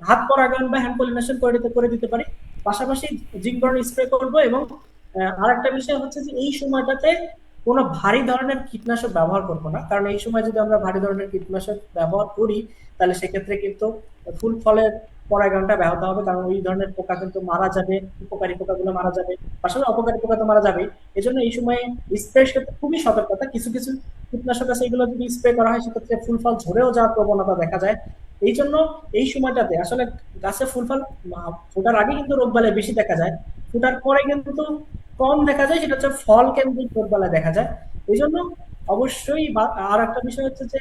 হাত পরাগায়ন বা হ্যান্ড পলিনেশন করে দিতে পারি। পাশাপাশি জিঙ্ক বোরন স্প্রে করব। এবং আরেকটা বিষয় হচ্ছে যে এই সময়টাতে কোনো ভারী ধরনের কীটনাশক ব্যবহার করব না, কারণ এই সময় যদি আমরা ভারী ধরনের কীটনাশক ব্যবহার করি তাহলে সেক্ষেত্রে কিন্তু ফুল ফলের পরাগায়নটা ব্যাহত হবে, কারণ ওই ধরনের পোকা কিন্তু মারা যাবে, উপকারী পোকাগুলো মারা যাবে, পাশাপাশি অপকারী পোকা তো মারা যাবে। এই জন্য এই সময় স্প্রে ক্ষেত্রে খুবই সতর্কতা। কিছু কিছু কীটনাশক আছে, এগুলো যদি স্প্রে করা হয় সেক্ষেত্রে ফুল ফল ঝরেও যাওয়ার প্রবণতা দেখা যায়। এই জন্য এই সময়টাতে আসলে গাছে ফুল ফল ফোটার আগে কিন্তু রোগবালাই বেশি দেখা যায়, ফোটার পরে কিন্তু কম দেখা যায়, সেটা হচ্ছে ফল কেন্দ্রিক রোগবালাই দেখা যায়। এই জন্য অবশ্যই আর একটা বিষয় হচ্ছে যে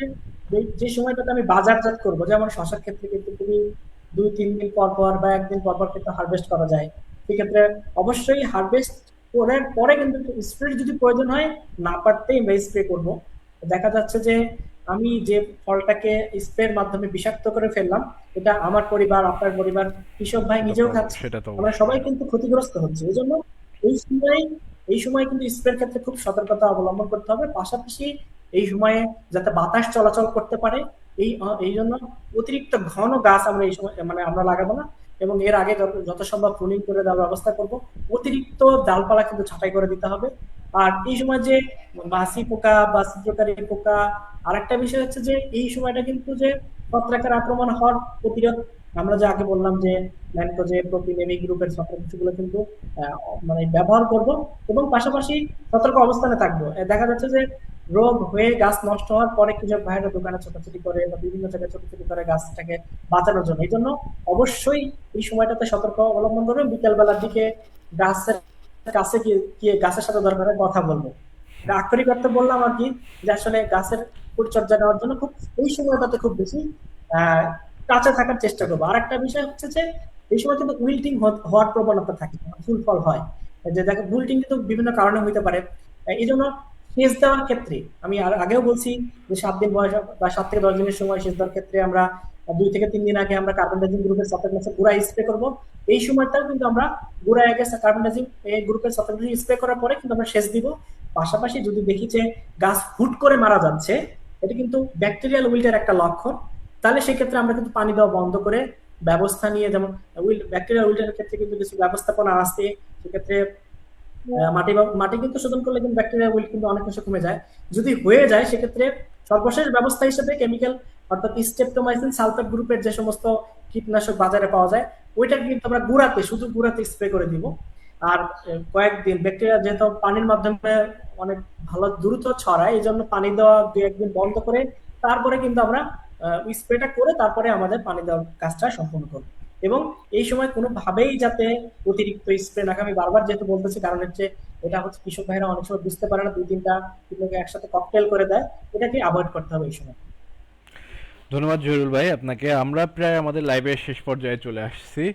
যে সময়টাতে আমি বাজারজাত করব, যেমন শশার ক্ষেত্রে কিন্তু তুমি 2-3 দিন পর পর বা একদিন পর পর কিন্তু হারভেস্ট করা যায়। সেক্ষেত্রে অবশ্যই হারভেস্ট করার পরে কিন্তু স্প্রে যদি প্রয়োজন হয়, না পারতেই আমরা স্প্রে করব। দেখা যাচ্ছে যে আমি যে ফলটাকে স্প্রের মাধ্যমে বিষাক্ত করে ফেললাম, এটা আমার পরিবার, আপনার পরিবার, কৃষক ভাই নিজেও খাচ্ছে, সেটা তো আমরা অবশ্যই, সবাই হ্যাঁ। কিন্তু ক্ষতিগ্রস্ত হচ্ছে। এই জন্য এই সময় এই সময় কিন্তু স্প্রের ক্ষেত্রে খুব সতর্কতা অবলম্বন করতে হবে। পাশাপাশি এই সময়ে যাতে বাতাস চলাচল করতে পারে, এই জন্য অতিরিক্ত ঘন গাছ আমরা এই সময় মানে আমরা লাগাবো না, এবং এর আগে যত সম্ভব প্রুনিং করে দেওয়ার ব্যবস্থা করব। অতিরিক্ত ডালপালা কিন্তু ছাঁটাই করে দিতে হবে। আর এই সময় যে মাছি পোকা বা ছিদ্রকারী পোকা, আরেকটা বিষয় হচ্ছে যে এই সময়টা কিন্তু যে ছত্রাকের আক্রমণ হওয়ার প্রতিরোধ, আমরা যে আগে বললাম যে ম্যানকোজেব, প্রোপিনেম, এই গ্রুপের ছত্রাক কিছুগুলো কিন্তু মানে ব্যবহার করব, এবং পাশাপাশি সতর্ক অবস্থানে থাকবো। দেখা যাচ্ছে যে রোগ হয়ে গাছ নষ্ট হওয়ার পরে কৃষক ভাইরা দোকানে ছোটাছুটি করে বা বিভিন্ন জায়গায় ছোটাছুটি করে গাছটাকে বাঁচানোর জন্য। এই জন্য অবশ্যই এই সময়টাতে সতর্ক অবলম্বন করবে। বিকেল বেলার দিকে গাছের কাছে গিয়ে গিয়ে গাছের সাথে দরকার হয় কথা বলবো। এটা আক্ষরিক অর্থে বললাম আর কি, যে আসলে গাছের পরিচর্যা নেওয়ার জন্য খুব এই সময়টাতে খুব বেশি আহ কাছে থাকার চেষ্টা করবো। আর একটা বিষয় হচ্ছে যে এই সময় কিন্তু উইল্টিং হওয়ার প্রবণতা থাকে, ফুল ফল হয়। যে দেখো উইল্টিং কিন্তু বিভিন্ন কারণে হইতে পারে। এই জন্য সেচ দেওয়ার ক্ষেত্রে আমি আর আগেও বলছি যে 7 দিন বয়স বা 7 থেকে 10 দিনের সময় সেচ দেওয়ার ক্ষেত্রে আমরা 2 থেকে 3 দিন আগে আমরা কার্বনডাজিম গ্রুপের ছত্রাকনাশক গুঁড়া স্প্রে করবো। এই সময়টাও কিন্তু আমরা গুঁড়া আগে কার্বনডাজিম এই গ্রুপের ছত্রাকনাশক স্প্রে করার পরে কিন্তু আমরা সেচ দিব। পাশাপাশি যদি দেখি যে গাছ হুট করে মারা যাচ্ছে, এটা কিন্তু ব্যাকটেরিয়াল উইল্টের একটা লক্ষণ, তাহলে সেক্ষেত্রে আমরা কিন্তু পানি দেওয়া বন্ধ করে ব্যবস্থা নিয়ে, যেমন ব্যাকটেরিয়াল উইল্টের ক্ষেত্রে কিন্তু কিছু ব্যবস্থাপনা আছে। সেক্ষেত্রে মাটি কিন্তু শোধন করলে কিন্তু ব্যাকটেরিয়া উইল্ট কিন্তু অনেকাংশে কমে যায়। যদি হয়ে যায় সেক্ষেত্রে সর্বশেষ ব্যবস্থা হিসেবে কেমিক্যাল, অর্থাৎ স্ট্রেপ্টোমাইসিন সালফেট গ্রুপের যে সমস্ত কীটনাশক বাজারে পাওয়া যায়, ওইটা কিন্তু আমরা গুঁড়াতে, শুধু গুঁড়াতে স্প্রে করে দিব। আর কয়েকদিন ব্যাকটেরিয়া যেহেতু পানির মাধ্যমে অনেক ভালো দ্রুত ছড়ায়, এই জন্য পানি দেওয়া 2-1 দিন বন্ধ করে তারপরে কিন্তু আমরা স্প্রেটা করে তারপরে আমাদের পানি দেওয়ার কাজটা সম্পূর্ণ করবো। এবং এই সময় কোনোভাবেই যাতে অতিরিক্ত স্প্রে না, আমি বারবার যেহেতু বলতেছি, কারণ হচ্ছে এটা হচ্ছে কৃষক ভাইরা অনেক সময় বুঝতে পারে না, 2-3টা কীটনাশক একসাথে ককটেল করে দেয়, এটাকে অ্যাভয়েড করতে হবে এই সময়। ধন্যবাদ জহিরুল ভাই আপনাকে। আমরা প্রায় আমাদের লাইভের শেষ পর্যায়ে চলে আসছি।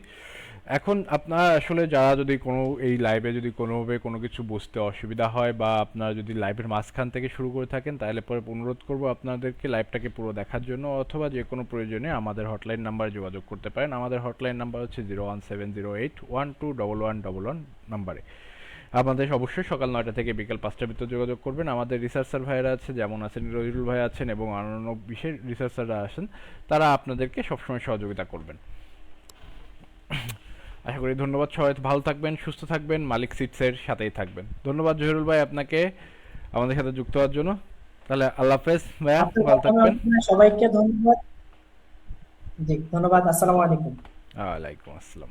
এখন আপনারা আসলে যারা যদি কোনো এই লাইভে যদি কোনোভাবে কোনো কিছু বুঝতে অসুবিধা হয়, বা আপনারা যদি লাইভের মাঝখান থেকে শুরু করে থাকেন, তাহলে পরে অনুরোধ করব আপনাদেরকে লাইভটাকে পুরো দেখার জন্য, অথবা যে কোনো প্রয়োজনে আমাদের হটলাইন নাম্বারে যোগাযোগ করতে পারেন। আমাদের হটলাইন নাম্বার হচ্ছে 01708 121111 নাম্বারে। আমাদের অবশ্যই সকাল 9টা থেকে বিকেল 5টার ভিতর যোগাযোগ করবেন। আমাদের রিসার্চার ভাইরা আছে, যেমন আছেন রহিরুল ভাই আছেন এবং অন্যান্য বিশেষ রিসার্চাররা আছেন, তারা আপনাদেরকে সবসময় সহযোগিতা করবেন। আশা করি। ধন্যবাদ, সবাই ভালো থাকবেন, সুস্থ থাকবেন, মালিক সিটসের সাথেই থাকবেন। ধন্যবাদ জহিরুল ভাই আপনাকে আমাদের সাথে যুক্ত হওয়ার জন্য। তাহলে আল্লাহ হাফেজ ভাইয়া, আপনার ভালো থাকবেন। সবাইকে ধন্যবাদ। জি ধন্যবাদ, আসসালামু আলাইকুম। ওয়ালাইকুম আসসালাম।